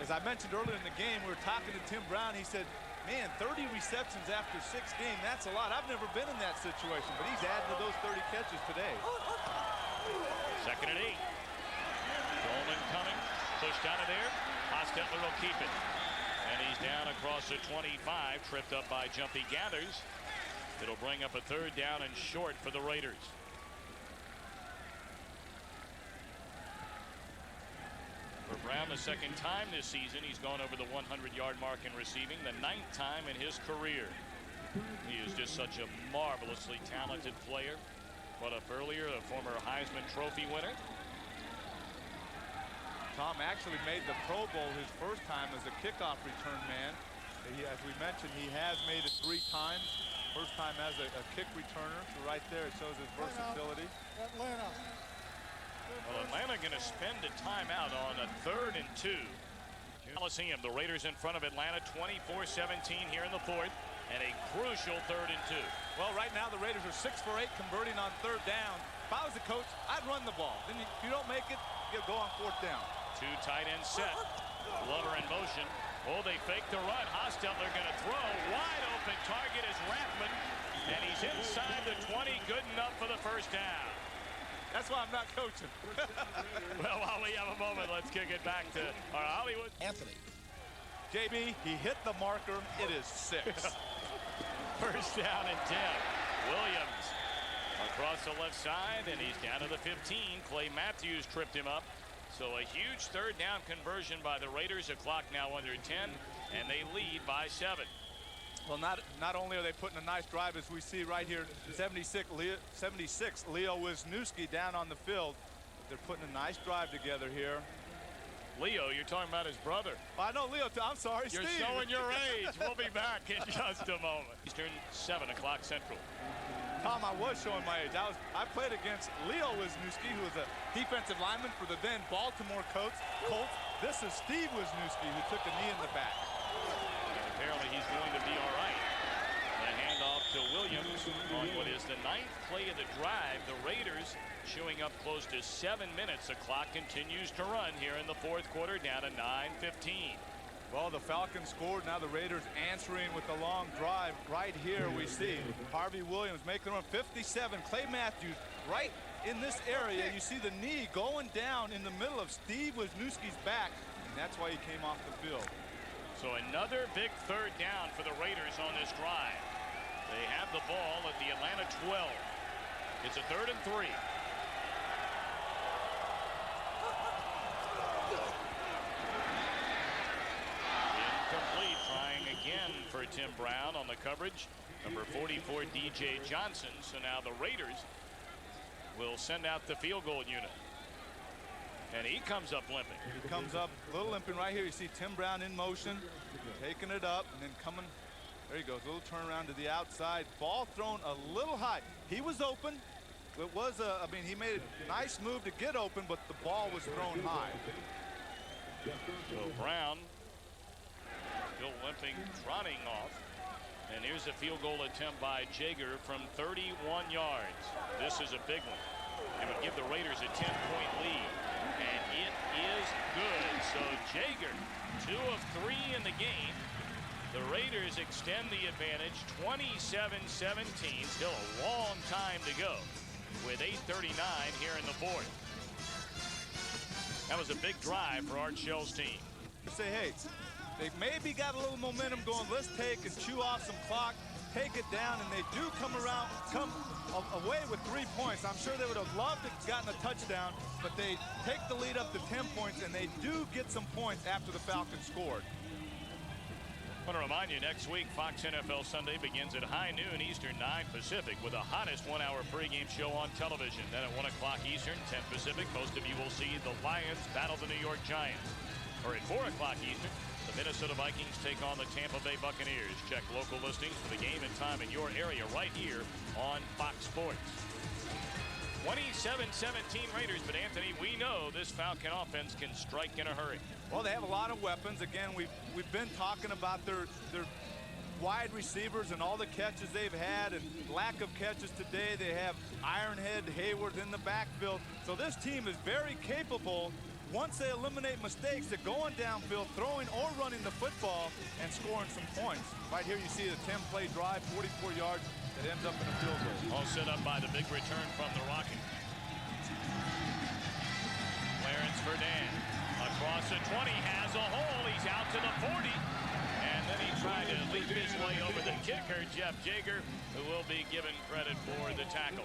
As I mentioned earlier in the game, we were talking to Tim Brown. He said, man, 30 receptions after 6 games, that's a lot. I've never been in that situation, but he's adding to those 30 catches today. Second and 8. Coleman coming, pushed out of there. Hostetler will keep it. And he's down across the 25, tripped up by Jumpy Gathers. It'll bring up a 3rd down and short for the Raiders. For Brown, the 2nd time this season, he's gone over the 100-yard mark in receiving, the 9th time in his career. He is just such a marvelously talented player. Brought up earlier, a former Heisman Trophy winner. Tom actually made the Pro Bowl his first time as a kickoff return man. As we mentioned, he has made it 3 times. First time as a kick returner. So right there, it shows his versatility. Atlanta. Well, Atlanta going to spend a timeout on a 3rd and 2. Coliseum, the Raiders in front of Atlanta, 24-17 here in the 4th, and a crucial 3rd and 2. Well, right now the Raiders are 6 for 8 converting on 3rd down. If I was the coach, I'd run the ball. Then if you don't make it, you go on 4th down. 2 tight ends set. Glover in motion. Oh, they fake the run. Hostetler going to throw. Wide open target is Rathman. And he's inside the 20. Good enough first down. That's why I'm not coaching. Well, while we have a moment, let's kick it back to our Hollywood. Anthony. JB, he hit the marker. It is 6. First down and 10. Williams across the left side, and he's down to the 15. Clay Matthews tripped him up. So a huge third down conversion by the Raiders. The clock now under 10, and they lead by 7. Well, not only are they putting a nice drive, as we see right here, 76 Leo Wisniewski down on the field. But they're putting a nice drive together here. Leo, you're talking about his brother. I know Leo. I'm sorry, You're Steve. showing your age. We'll be back in just a moment. Eastern, 7 o'clock Central. Tom, I was showing my age. I played against Leo Wisniewski, who was a defensive lineman for the then Baltimore Colts. This is Steve Wisniewski, who took a knee in the back. Apparently he's going to be all right. The handoff to Williams on what is the 9th play of the drive. The Raiders chewing up close to 7 minutes. The clock continues to run here in the 4th quarter, down to 9:15. Well, the Falcons scored. Now the Raiders answering with a long drive. Right here we see Harvey Williams making the run. 57. Clay Matthews right in this area. You see the knee going down in the middle of Steve Wisniewski's back, and that's why he came off the field. So another big third down for the Raiders on this drive. They have the ball at the Atlanta 12. It's a 3rd and 3. Incomplete, trying again for Tim Brown on the coverage. Number 44, DJ Johnson. So now the Raiders will send out the field goal unit. And he comes up limping. He comes up a little limping right here. You see Tim Brown in motion, taking it up, and then coming. There he goes. A little turnaround to the outside. Ball thrown a little high. He was open. It was I mean, he made a nice move to get open, but the ball was thrown high. So Brown still limping, trotting off. And here's a field goal attempt by Jaeger from 31 yards. This is a big one. It would give the Raiders a 10-point lead. And it is good. So Jaeger, 2 of 3 in the game. The Raiders extend the advantage 27-17. Still a long time to go with 8:39 here in the 4th. That was a big drive for Art Shell's team. Say, hey, they maybe got a little momentum going. Let's take and chew off some clock, take it down, and they do come away with 3 points. I'm sure they would have loved to have gotten a touchdown, but they take the lead up to 10 points, and they do get some points after the Falcons scored. I want to remind you, next week, Fox NFL Sunday begins at high noon Eastern, 9 Pacific, with the hottest one-hour pregame show on television. Then at 1 o'clock Eastern, 10 Pacific, most of you will see the Lions battle the New York Giants. Or at 4 o'clock Eastern, the Minnesota Vikings take on the Tampa Bay Buccaneers. Check local listings for the game and time in your area right here on Fox Sports. 27-17 Raiders, but Anthony, we know this Falcon offense can strike in a hurry. Well, they have a lot of weapons. Again, we've been talking about their wide receivers and all the catches they've had and lack of catches today. They have Ironhead, Hayward in the backfield. So this team is very capable, once they eliminate mistakes, to going downfield, throwing or running the football and scoring some points. Right here you see the 10-play drive, 44 yards. It ends up in a field goal. All set up by the big return from the Rockets. Clarence Verdun across the 20, has a hole. He's out to the 40. And then he tried to leap his way over the kicker, Jeff Jaeger, who will be given credit for the tackle.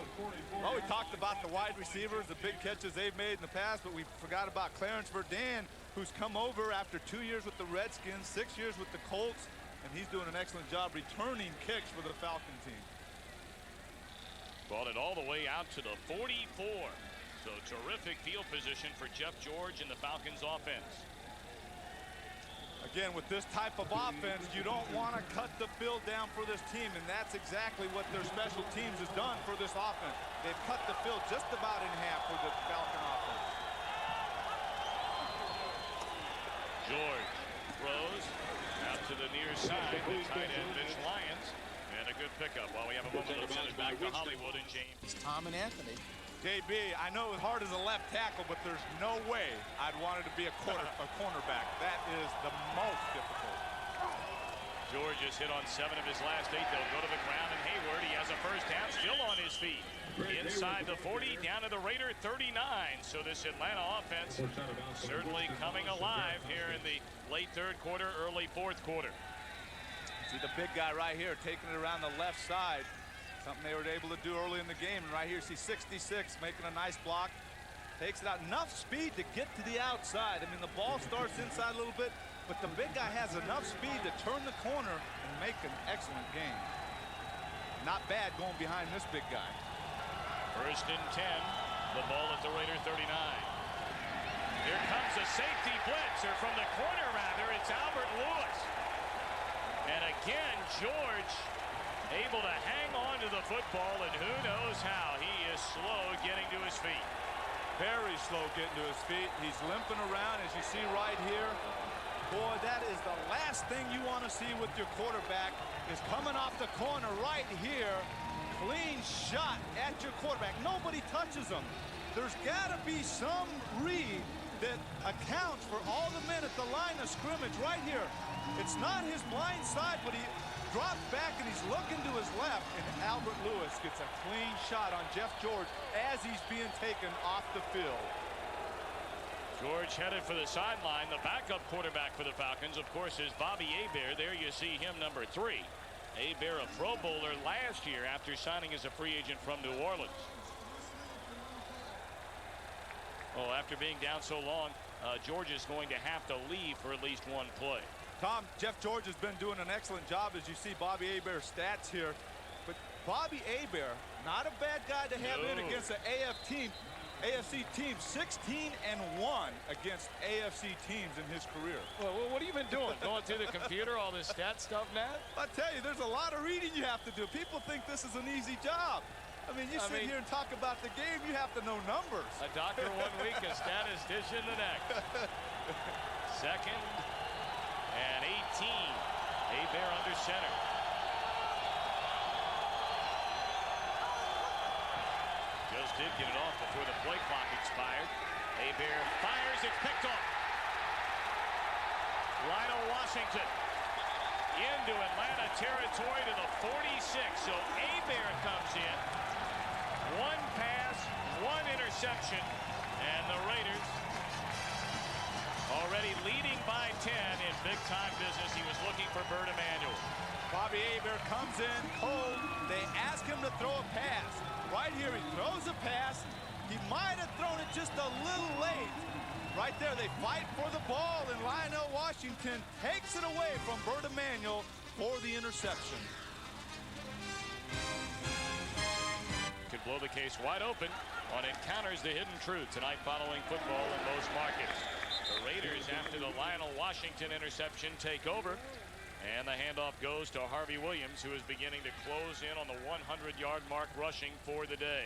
Well, we talked about the wide receivers, the big catches they've made in the past, but we forgot about Clarence Verdun, who's come over after 2 years with the Redskins, 6 years with the Colts, and he's doing an excellent job returning kicks for the Falcon team. Brought it all the way out to the 44. So terrific field position for Jeff George and the Falcons offense. Again, with this type of offense, you don't want to cut the field down for this team, and that's exactly what their special teams has done for this offense. They've cut the field just about in half for the Falcon offense. George throws out to the near side with tight end Mitch Lyons. And a good pickup. While we have a moment, let's send it back to Hollywood and James. It's Tom and Anthony. JB, I know it's hard as a left tackle, but there's no way I'd want it to be a cornerback. That is the most difficult. George has hit on 7 of his last 8. They'll go to the ground, and Hayward, he has a first down, still on his feet. Inside the 40, down to the Raider 39. So this Atlanta offense certainly coming alive here in the late third quarter, early fourth quarter. See the big guy right here taking it around the left side. Something they were able to do early in the game. And right here, see 66 making a nice block. Takes it out. Enough speed to get to the outside. I mean, the ball starts inside a little bit, but the big guy has enough speed to turn the corner and make an excellent game. Not bad going behind this big guy. First and 10. The ball at the Raider 39. Here comes a safety blitz, or from the corner rather. It's Albert Lewis. And again, George able to hang on to the football, and who knows how. He is slow getting to his feet. Very slow getting to his feet. He's limping around, as you see right here. Boy, that is the last thing you want to see with your quarterback, is coming off the corner right here. Clean shot at your quarterback. Nobody touches him. There's got to be some read that accounts for all the men at the line of scrimmage right here. It's not his blind side, but he drops back and he's looking to his left, and Albert Lewis gets a clean shot on Jeff George as he's being taken off the field. George headed for the sideline. The backup quarterback for the Falcons, of course, is Bobby Hebert. There you see him, number 3. Hebert, a Pro Bowler last year after signing as a free agent from New Orleans. Oh, after being down so long, George is going to have to leave for at least one play. Tom, Jeff George has been doing an excellent job, as you see Bobby Hebert's stats here. But Bobby Hebert, not a bad guy to have in against an AFC team, 16-1 against AFC teams in his career. Well, what have you been doing? Going through the computer, all this stat stuff, Matt? I tell you, there's a lot of reading you have to do. People think this is an easy job. I mean, you sit here and talk about the game, you have to know numbers. A doctor one week, a statistician the next. Second and 18. Hebert under center. Just did get it off before the play clock expired. Hebert fires, it's picked off. Lionel Washington into Atlanta territory to the 46. So Hebert comes in. One pass, one interception, and the Raiders already leading by 10 in big-time business. He was looking for Bert Emanuel. Bobby Hebert comes in cold. They ask him to throw a pass. Right here, he throws a pass. He might have thrown it just a little late. Right there, they fight for the ball, and Lionel Washington takes it away from Bert Emanuel for the interception. Could blow the case wide open on Encounters the Hidden Truth tonight following football in most markets. The Raiders, after the Lionel Washington interception, take over. And the handoff goes to Harvey Williams, who is beginning to close in on the 100-yard mark rushing for the day.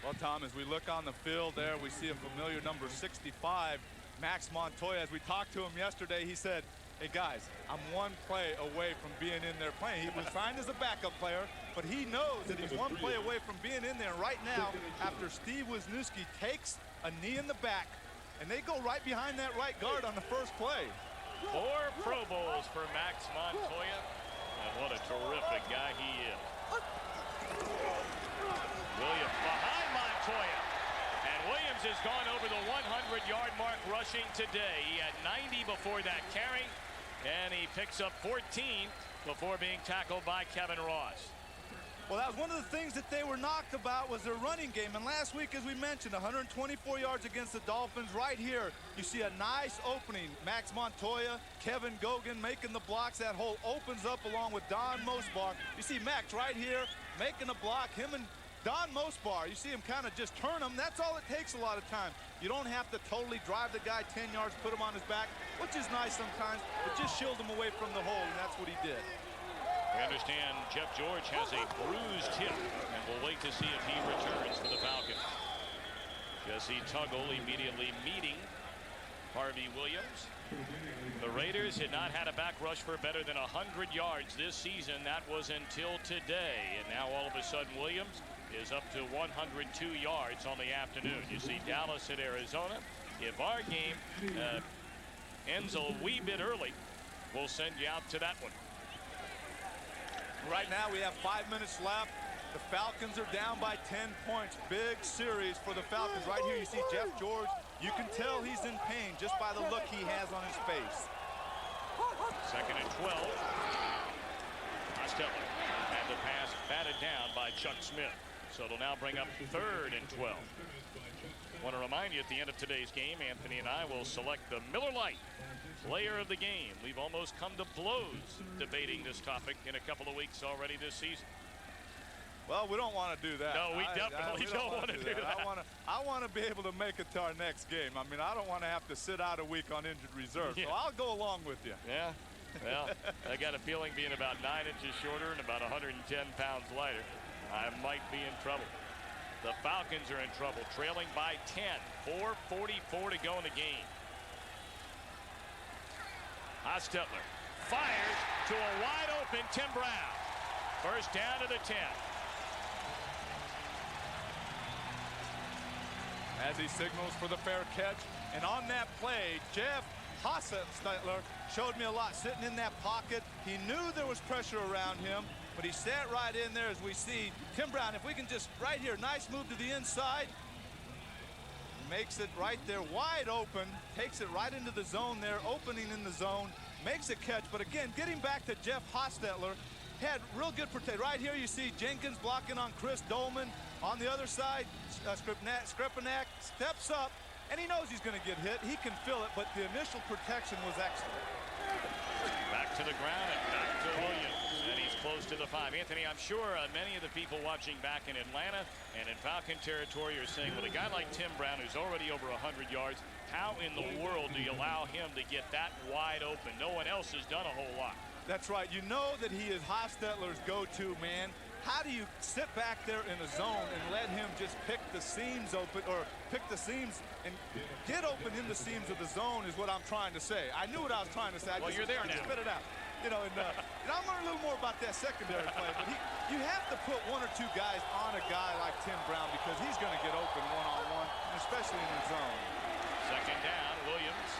Well, Tom, as we look on the field there, we see a familiar number 65, Max Montoya. As we talked to him yesterday, he said, hey, guys, I'm one play away from being in there playing. He was signed as a backup player, but he knows that he's one play away from being in there. Right now, after Steve Wisniewski takes a knee in the back, and they go right behind that right guard on the first play. 4 Pro Bowls for Max Montoya, and what a terrific guy he is. Williams behind Montoya, and Williams has gone over the 100-yard mark rushing today. He had 90 before that carry, and he picks up 14 before being tackled by Kevin Ross. Well, that was one of the things that they were knocked about, was their running game. And last week, as we mentioned, 124 yards against the Dolphins. Right here, you see a nice opening. Max Montoya, Kevin Gogan making the blocks. That hole opens up along with Don Mosbar. You see Max right here making a block. Him and Don Mosbar, you see him kind of just turn him. That's all it takes a lot of time. You don't have to totally drive the guy 10 yards, put him on his back, which is nice sometimes, but just shield him away from the hole, and that's what he did. We understand Jeff George has a bruised hip, and we'll wait to see if he returns for the Falcons. Jesse Tuggle immediately meeting Harvey Williams. The Raiders had not had a back rush for better than 100 yards this season. That was until today, and now all of a sudden Williams is up to 102 yards on the afternoon. You see Dallas at Arizona. If our game ends a wee bit early, we'll send you out to that one. Right now we have 5 minutes left. The Falcons are down by 10 points. Big series for the Falcons. Right here you see Jeff George. You can tell he's in pain just by the look he has on his face. 2nd and 12. Hostetler had the pass batted down by Chuck Smith. So it'll now bring up 3rd and 12. Want to remind you at the end of today's game, Anthony and I will select the Miller Lite player of the game. We've almost come to blows debating this topic in a couple of weeks already this season. Well, we don't want to do that. No, we definitely don't want to do that. I want to be able to make it to our next game. I mean, I don't want to have to sit out a week on injured reserve. Yeah. So I'll go along with you. Yeah. Well, I got a feeling being about 9 inches shorter and about 110 pounds lighter, I might be in trouble. The Falcons are in trouble, trailing by 10. 4:44 to go in the game. Hostetler fires to a wide open Tim Brown. First down to the 10. As he signals for the fair catch. And on that play, Jeff Hostetler showed me a lot sitting in that pocket. He knew there was pressure around him, but he sat right in there as we see Tim Brown. If we can just right here, nice move to the inside. Makes it right there wide open, takes it right into the zone there, opening in the zone, makes a catch. But again, getting back to Jeff Hostetler, had real good protection. Right here you see Jenkins blocking on Chris Dolman. On the other side, Skripanak steps up, and he knows he's going to get hit. He can feel it, but the initial protection was excellent. Back to the ground and back to Williams, and he's close to the 5. Anthony, I'm sure many of the people watching back in Atlanta and in Falcon territory are saying, well, a guy like Tim Brown, who's already over 100 yards, how in the world do you allow him to get that wide open? No one else has done a whole lot. That's right. You know that he is Hostetler's go-to man. How do you sit back there in a zone and let him just pick the seams open, or pick the seams and get open in the seams of the zone is what I'm trying to say. I knew what I was trying to say. Well, you're there now. Spit it out. You know, and I'm learning a little more about that secondary play, but you have to put 1 or 2 guys on a guy like Tim Brown because he's going to get open one-on-one, especially in the zone. 2nd down, Williams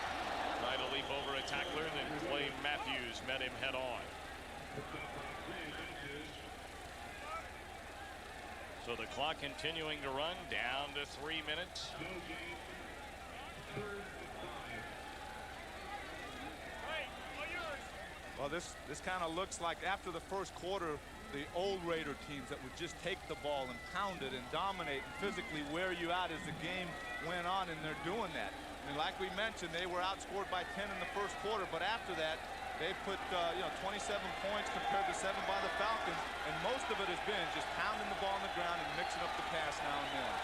tried to leap over a tackler, then Clay Matthews met him head on. So the clock continuing to run down to 3 minutes. Well, this kind of looks like after the first quarter, the old Raider teams that would just take the ball and pound it and dominate and physically wear you out as the game went on, and they're doing that. I mean, like we mentioned, they were outscored by 10 in the first quarter, but after that, they put 27 points compared to 7 by the Falcons, and most of it has been just pounding the ball on the ground and mixing up the pass now and then.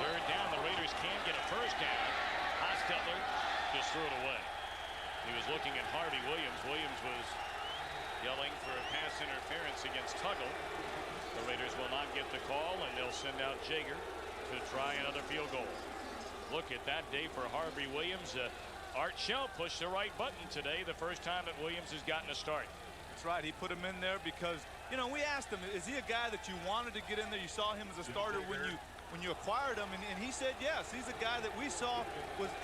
3rd down, the Raiders can get a first down. Hostetler just threw it away. He was looking at Harvey Williams. Williams was yelling for a pass interference against Tuggle. The Raiders will not get the call, and they'll send out Jaeger to try another field goal. Look at that day for Harvey Williams. Art Shell pushed the right button today, the first time that Williams has gotten a start. That's right. He put him in there because, you know, we asked him, is he a guy that you wanted to get in there? You saw him as a starter when you acquired him, and he said yes. He's a guy that we saw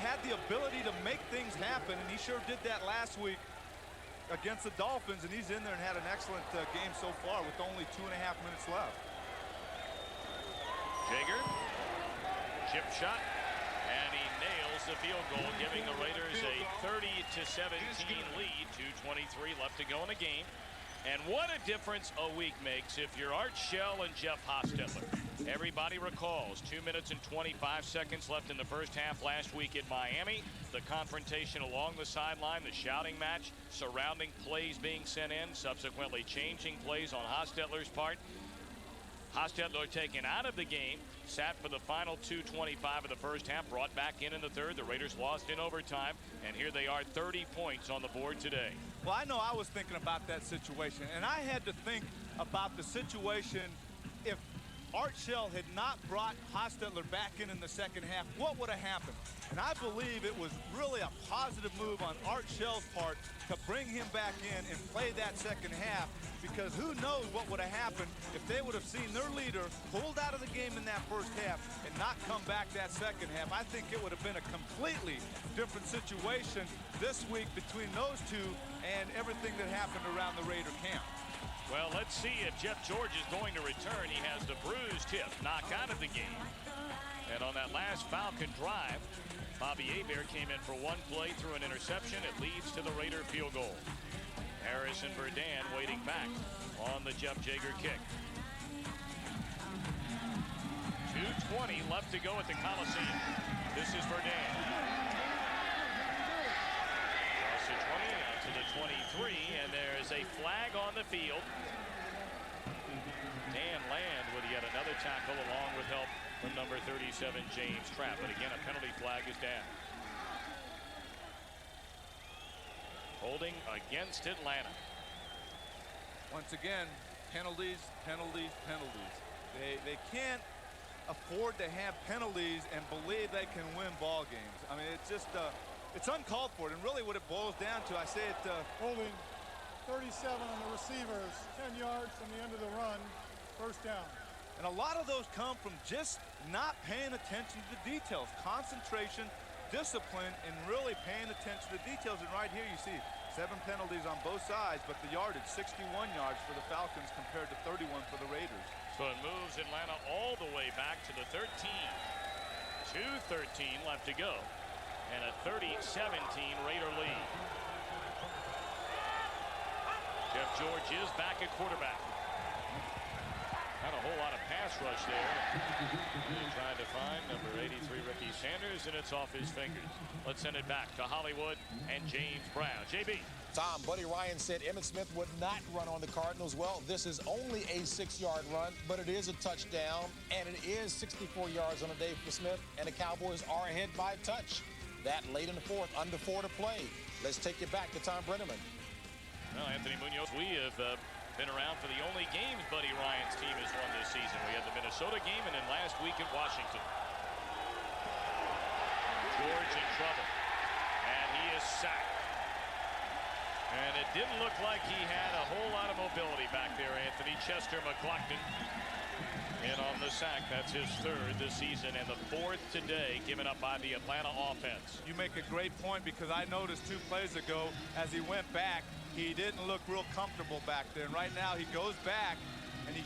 had the ability to make things happen, and he sure did that last week against the Dolphins, and he's in there and had an excellent game so far with only 2.5 minutes left. Jaeger, chip shot. And he nails the field goal, giving the Raiders a 30-17 lead. 2:23 left to go in the game. And what a difference a week makes if you're Art Shell and Jeff Hostetler. Everybody recalls 2 minutes and 25 seconds left in the first half last week at Miami. The confrontation along the sideline, the shouting match, surrounding plays being sent in, subsequently changing plays on Hostetler's part. Hostetler taken out of the game, sat for the final 2:25 of the first half, brought back in the third. The Raiders lost in overtime, and here they are, 30 points on the board today. Well, I know I was thinking about that situation, and I had to think about the situation if Art Shell had not brought Hostetler back in the second half, what would have happened? And I believe it was really a positive move on Art Shell's part to bring him back in and play that second half, because who knows what would have happened if they would have seen their leader pulled out of the game in that first half and not come back that second half. I think it would have been a completely different situation this week between those two and everything that happened around the Raider camp. Well, let's see if Jeff George is going to return. He has the bruised hip, knocked out of the game. And on that last Falcon drive, Bobby Hebert came in for one play, threw an interception. It leads to the Raider field goal. Harrison Verdun waiting back on the Jeff Jaeger kick. 2:20 left to go at the Coliseum. This is Verdun. Across the 20 out to the 23, and there's a flag on the field. Dan Land with yet another tackle along with help from number 37 James Trapp. But again, a penalty flag is down. Holding against Atlanta. Once again, penalties, penalties, penalties. They can't afford to have penalties and believe they can win ball games. I mean, it's just it's uncalled for. And really what it boils down to, I say it Holding 37 on the receivers, 10 yards from the end of the run, first down. And a lot of those come from just not paying attention to the details. Concentration, discipline, and really paying attention to the details. And right here you see 7 penalties on both sides, but the yardage 61 yards for the Falcons compared to 31 for the Raiders. So it moves Atlanta all the way back to the 13. 2:13 left to go. And a 30-17 Raider lead. Jeff George is back at quarterback. Not a whole lot of pass rush there. Trying to find number 83 Ricky Sanders, and it's off his fingers. Let's send it back to Hollywood and James Brown. JB. Tom, Buddy Ryan said Emmitt Smith would not run on the Cardinals. Well, this is only a 6-yard run, but it is a touchdown, and it is 64 yards on the day for Smith, and the Cowboys are ahead by a touch. That late in the fourth, under 4 to play. Let's take you back to Tom Brenneman. Well, Anthony Munoz, we have been around for the only games Buddy Ryan's team has won this season. We had the Minnesota game and then last week at Washington. George in trouble, and he is sacked. And it didn't look like he had a whole lot of mobility back there, Anthony. Chester McLaughlin in on the sack. That's his 3rd this season and the 4th today given up by the Atlanta offense. You make a great point because I noticed 2 plays ago as he went back, he didn't look real comfortable back there. And right now he goes back and he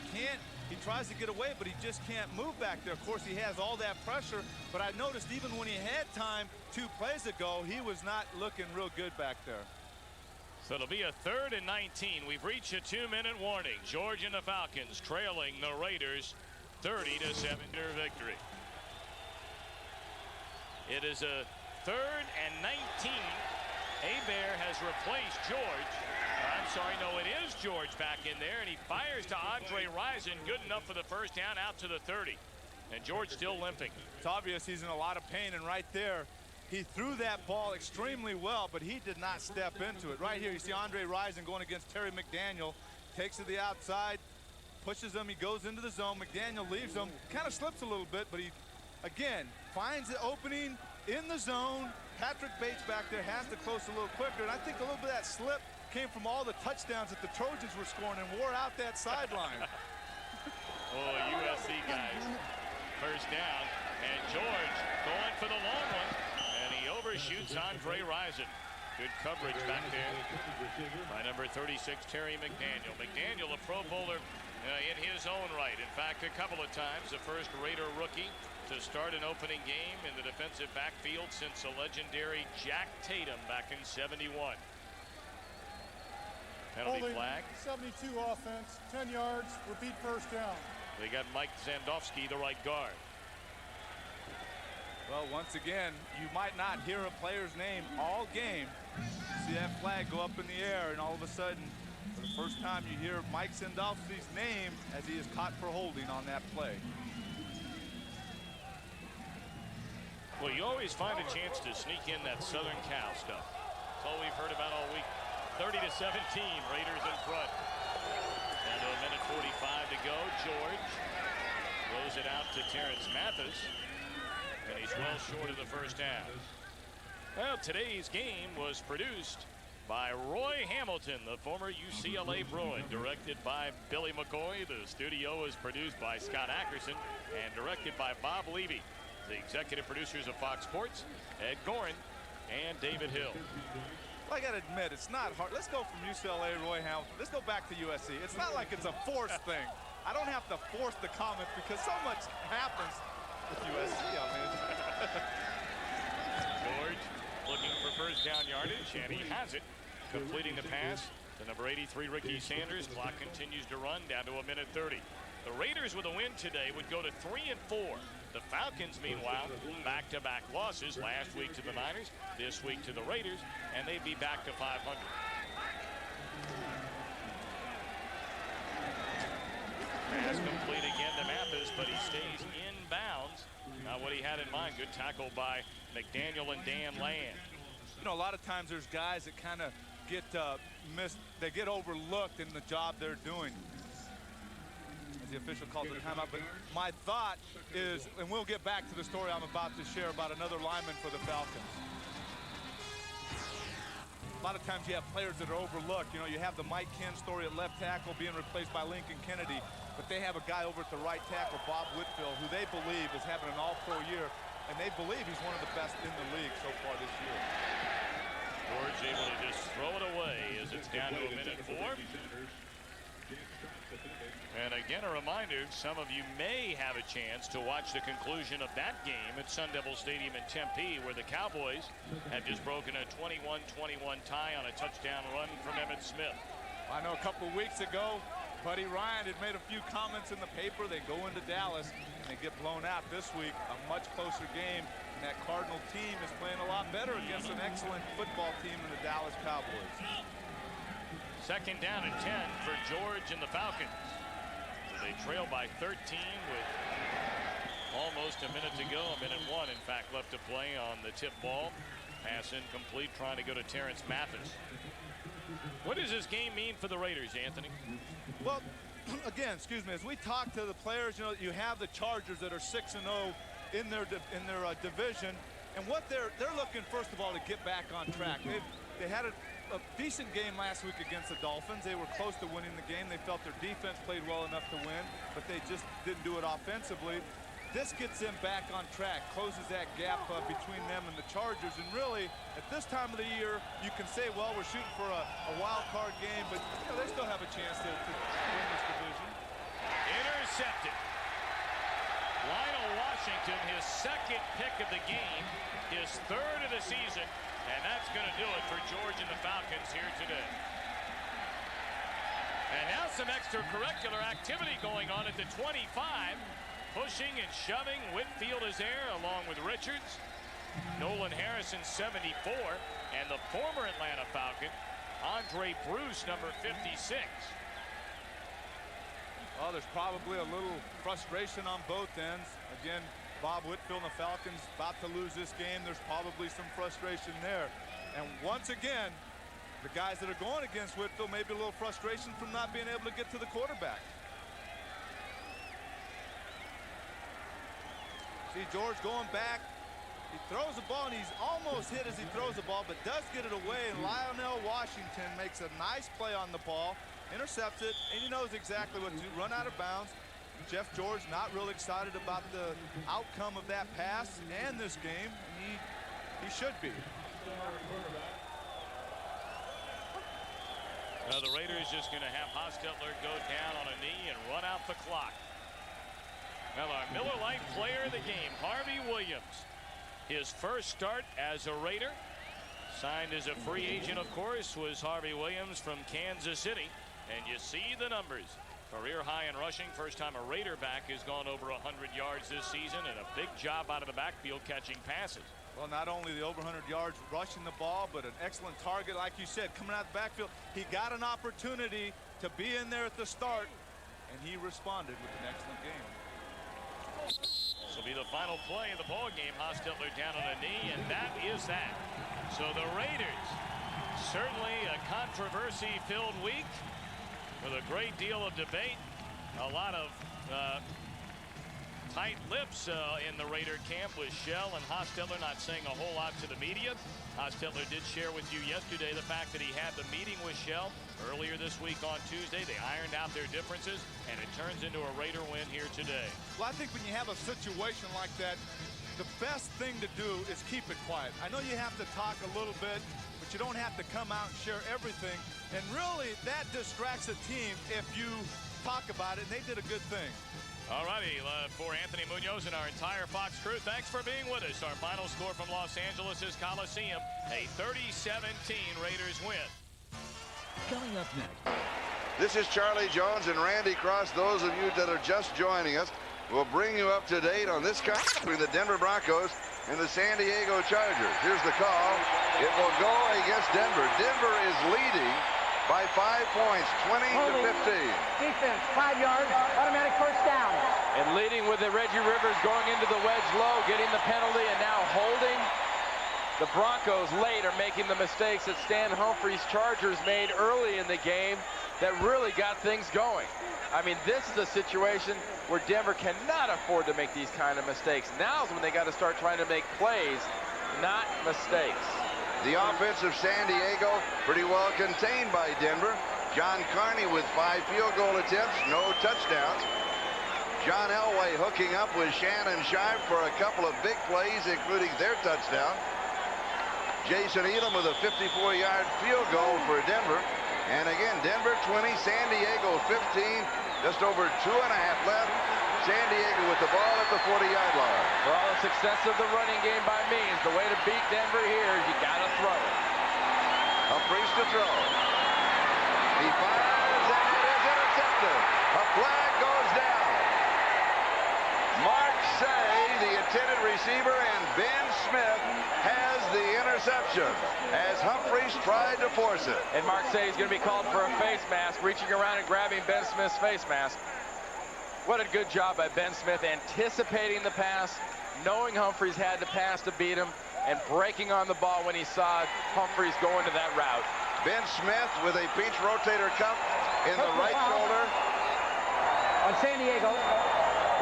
tries to get away, but he just can't move back there. Of course, he has all that pressure, but I noticed even when he had time 2 plays ago, he was not looking real good back there. So it'll be a 3rd and 19. We've reached a 2-minute warning. George and the Falcons trailing the Raiders 30-7 victory. It is a 3rd and 19. Hebert has replaced George. I'm sorry, no, it is George back in there, and he fires to Andre Rison. Good enough for the first down out to the 30. And George still limping. It's obvious he's in a lot of pain, and right there, he threw that ball extremely well, but he did not step into it. Right here, you see Andre Rison going against Terry McDaniel. Takes to the outside, pushes him, he goes into the zone. McDaniel leaves him, kind of slips a little bit, but he, again, finds the opening in the zone. Patrick Bates back there has to close a little quicker, and I think a little bit of that slip came from all the touchdowns that the Trojans were scoring and wore out that sideline. Oh, USC guys. First down, and George going for the long one, and he overshoots Andre Rison. Good coverage back there by number 36, Terry McDaniel. McDaniel, a Pro Bowler in his own right. In fact, a couple of times, the first Raider rookie to start an opening game in the defensive backfield since the legendary Jack Tatum back in '71. Penalty Holding, flag. 72 offense, 10 yards, repeat first down. They got Mike Zandowski, the right guard. Well, once again, you might not hear a player's name all game. See that flag go up in the air, and all of a sudden, for the first time, you hear Mike Zandowski's name as he is caught for holding on that play. Well, you always find a chance to sneak in that Southern Cal stuff. That's all we've heard about all week. 30-17, Raiders in front. And a minute 45 to go. George throws it out to Terrence Mathis, and he's well short of the first down. Well, today's game was produced by Roy Hamilton, the former UCLA Bruin, directed by Billy McCoy. The studio is produced by Scott Ackerson and directed by Bob Levy. The executive producers of Fox Sports, Ed Gorin and David Hill. Well, I got to admit, it's not hard. Let's go from UCLA, Roy Hamilton. Let's go back to USC. It's not like it's a forced thing. I don't have to force the comment because so much happens with USC. I mean, George looking for first down yardage, and he has it. Completing the pass to number 83, Ricky Sanders. Clock continues to run down to 1:30. The Raiders with a win today would go to 3-4. The Falcons, meanwhile, back-to-back losses last week to the Niners, this week to the Raiders, and they'd be back to 500. Pass complete again to Mathis, but he stays in bounds. Not what he had in mind. Good tackle by McDaniel and Dan Land. you know, a lot of times there's guys that kind of get missed. They get overlooked in the job they're doing. As the official calls it a timeout. But my thought is, and we'll get back to the story I'm about to share about another lineman for the Falcons. A lot of times you have players that are overlooked. You know, you have the Mike Ken story at left tackle being replaced by Lincoln Kennedy, but they have a guy over at the right tackle, Bob Whitfield, who they believe is having an all-pro year, and they believe he's one of the best in the league so far this year. George able to just throw it away as it's down to 1:04. And again, a reminder, some of you may have a chance to watch the conclusion of that game at Sun Devil Stadium in Tempe, where the Cowboys have just broken a 21-21 tie on a touchdown run from Emmitt Smith. I know a couple of weeks ago, Buddy Ryan had made a few comments in the paper. They go into Dallas and they get blown out. This week, a much closer game, and that Cardinal team is playing a lot better against an excellent football team in the Dallas Cowboys. Second down and 10 for George and the Falcons. So they trail by 13 with almost a minute to go. 1:01, in fact, left to play on the tip ball. Pass incomplete, trying to go to Terrence Mathis. What does this game mean for the Raiders, Anthony? Well, again, excuse me, as we talk to the players, you know, you have the Chargers that are 6-0 in their division, and what they're looking, first of all, to get back on track. They had a decent game last week against the Dolphins. They were close to winning the game. They felt their defense played well enough to win, but they just didn't do it offensively. This gets them back on track, closes that gap between them and the Chargers. And really, at this time of the year, you can say, well, we're shooting for a wild card game, but you know, they still have a chance to win this division. Intercepted. Lionel Washington, his second pick of the game, his third of the season, and that's going to do it for George and the Falcons here today. And now some extracurricular activity going on at the 25. Pushing and shoving. Whitfield is there along with Richards. Nolan Harrison, 74. And the former Atlanta Falcon, Andre Bruce, number 56. Well, there's probably a little frustration on both ends. Again, Bob Whitfield and the Falcons about to lose this game. There's probably some frustration there. And once again, the guys that are going against Whitfield, maybe a little frustration from not being able to get to the quarterback. See George going back. He throws the ball, and he's almost hit as he throws the ball, but does get it away. And Lionel Washington makes a nice play on the ball, intercepts it, and he knows exactly what to do. Run out of bounds. Jeff George not real excited about the outcome of that pass and this game. And he should be. Now the Raiders just going to have Hostetler go down on a knee and run out the clock. Now our Miller Lite player of the game, Harvey Williams. His first start as a Raider. Signed as a free agent, of course, was Harvey Williams from Kansas City. And you see the numbers. Career high in rushing. First time a Raider back has gone over 100 yards this season, and a big job out of the backfield catching passes. Well, not only the over 100 yards rushing the ball, but an excellent target, like you said, coming out the backfield. He got an opportunity to be in there at the start, and he responded with an excellent game. This will be the final play of the ball game. Hostetler down on a knee, and that is that. So the Raiders, certainly a controversy-filled week with a great deal of debate. A lot of tight lips in the Raider camp with Shell and Hostetler not saying a whole lot to the media. Hostetler did share with you yesterday the fact that he had the meeting with Shell earlier this week on Tuesday. They ironed out their differences, and it turns into a Raider win here today. Well, I think when you have a situation like that, the best thing to do is keep it quiet. I know you have to talk a little bit but you don't have to come out and share everything. And really, that distracts a team if you talk about it, and they did a good thing. All righty, for Anthony Munoz and our entire Fox crew, thanks for being with us. Our final score from Los Angeles' Coliseum, a 30-17 Raiders win. Coming up next. This is Charlie Jones and Randy Cross. Those of you that are just joining us, we'll bring you up to date on this between the Denver Broncos and the San Diego Chargers. Here's the call. It will go against Denver. Denver is leading by 5 points, 20-15. Defense, 5 yards, automatic first down. And leading with the Reggie Rivers going into the wedge low, getting the penalty, and now holding. The Broncos late are making the mistakes that Stan Humphries' Chargers made early in the game that really got things going. I mean, this is a situation where Denver cannot afford to make these kind of mistakes. Now's when they got to start trying to make plays, not mistakes. The offense of San Diego pretty well contained by Denver. John Carney with 5 field goal attempts, no touchdowns. John Elway hooking up with Shannon Sharp for a couple of big plays, including their touchdown. Jason Elam with a 54-yard field goal for Denver. And again, Denver 20, San Diego 15, just over 2.5 left. San Diego with the ball at the 40-yard line. For all the success of the running game by means, the way to beat Denver here is you got to throw it. Humphries to throw. He fires and it is intercepted. A flag goes down. Mark Say, the intended receiver, and Ben Smith has the interception as Humphries tried to force it. And Mark Say is going to be called for a face mask, reaching around and grabbing Ben Smith's face mask. What a good job by Ben Smith, anticipating the pass, knowing Humphries had to pass to beat him, and breaking on the ball when he saw Humphries go into that route. Ben Smith with a pinch rotator cuff in the right shoulder. On San Diego,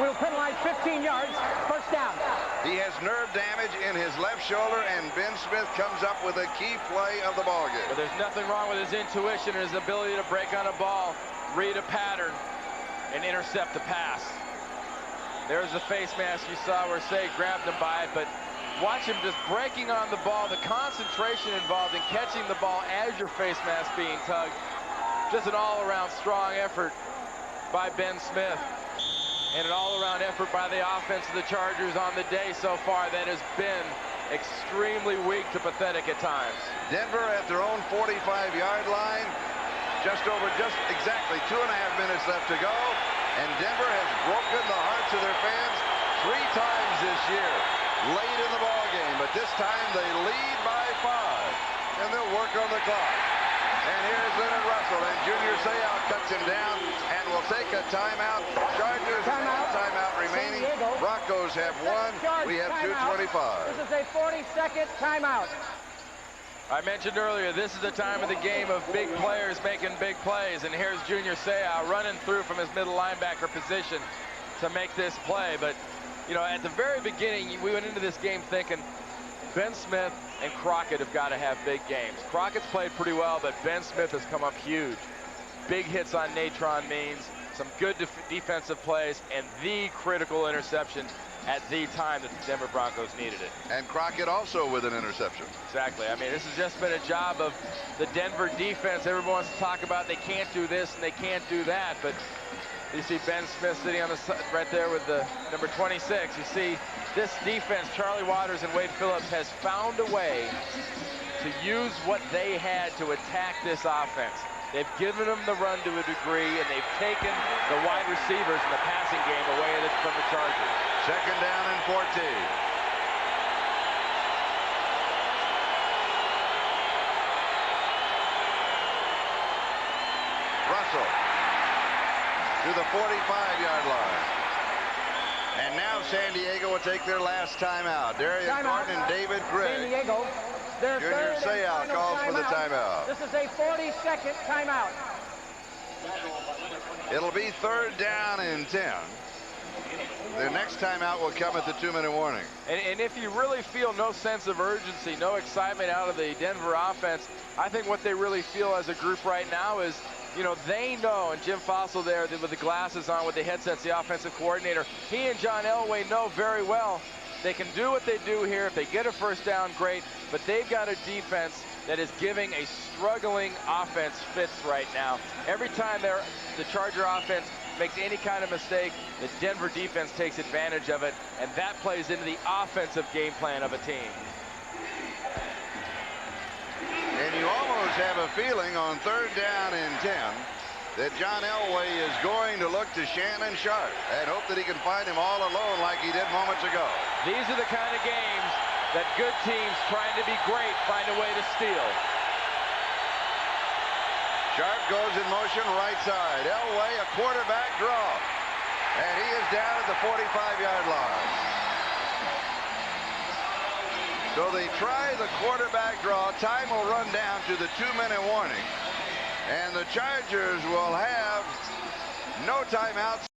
we'll penalize 15 yards, first down. He has nerve damage in his left shoulder, and Ben Smith comes up with a key play of the ballgame. But there's nothing wrong with his intuition and his ability to break on a ball, read a pattern, and intercept the pass. There's the face mask you saw where Say grabbed him by it, but watch him just breaking on the ball, the concentration involved in catching the ball as your face mask being tugged. Just an all-around strong effort by Ben Smith, and an all-around effort by the offense of the Chargers on the day so far that has been extremely weak to pathetic at times. Denver at their own 45-yard line. Just exactly 2.5 minutes left to go, and Denver has broken the hearts of their fans 3 times this year, late in the ball game. But this time they lead by 5, and they'll work on the clock. And here's Leonard Russell, and Junior Seau cuts him down, and will take a timeout. Chargers timeout remaining. Broncos have 1. We have 2:25. This is a 40-second timeout. I mentioned earlier, this is the time of the game of big players making big plays, and here's Junior Seau running through from his middle linebacker position to make this play. But, you know, at the very beginning, we went into this game thinking Ben Smith and Crockett have got to have big games. Crockett's played pretty well, but Ben Smith has come up huge. Big hits on Natron Means, some good defensive plays, and the critical interception at the time that the Denver Broncos needed it. And Crockett also with an interception. Exactly. I mean, this has just been a job of the Denver defense. Everyone wants to talk about they can't do this and they can't do that, but you see Ben Smith sitting on the right there with the number 26. You see this defense, Charlie Waters and Wade Phillips, has found a way to use what they had to attack this offense. They've given them the run to a degree, and they've taken the wide receivers in the passing game away from the Chargers. 2nd down and 14. Russell to the 45-yard line. And now San Diego will take their last timeout. Darius Martin and David Gregg. San Diego, their Junior Seau calls for the timeout. This is a 40-second timeout. It'll be 3rd down and 10. Their next timeout will come at the 2-minute warning. And if you really feel no sense of urgency, no excitement out of the Denver offense, I think what they really feel as a group right now is, you know, they know, and Jim Fossil there with the glasses on with the headsets, the offensive coordinator, he and John Elway know very well They can do what they do here. If they get a first down, great. But they've got a defense that is giving a struggling offense fits right now. Every time the Charger offense makes any kind of mistake, the Denver defense takes advantage of it, and that plays into the offensive game plan of a team. And you almost have a feeling on 3rd down and 10 that John Elway is going to look to Shannon Sharp and hope that he can find him all alone like he did moments ago. These are the kind of games that good teams trying to be great find a way to steal. Sharp goes in motion right side. Elway, a quarterback draw. And he is down at the 45-yard line. So they try the quarterback draw. Time will run down to the 2-minute warning. And the Chargers will have no timeouts.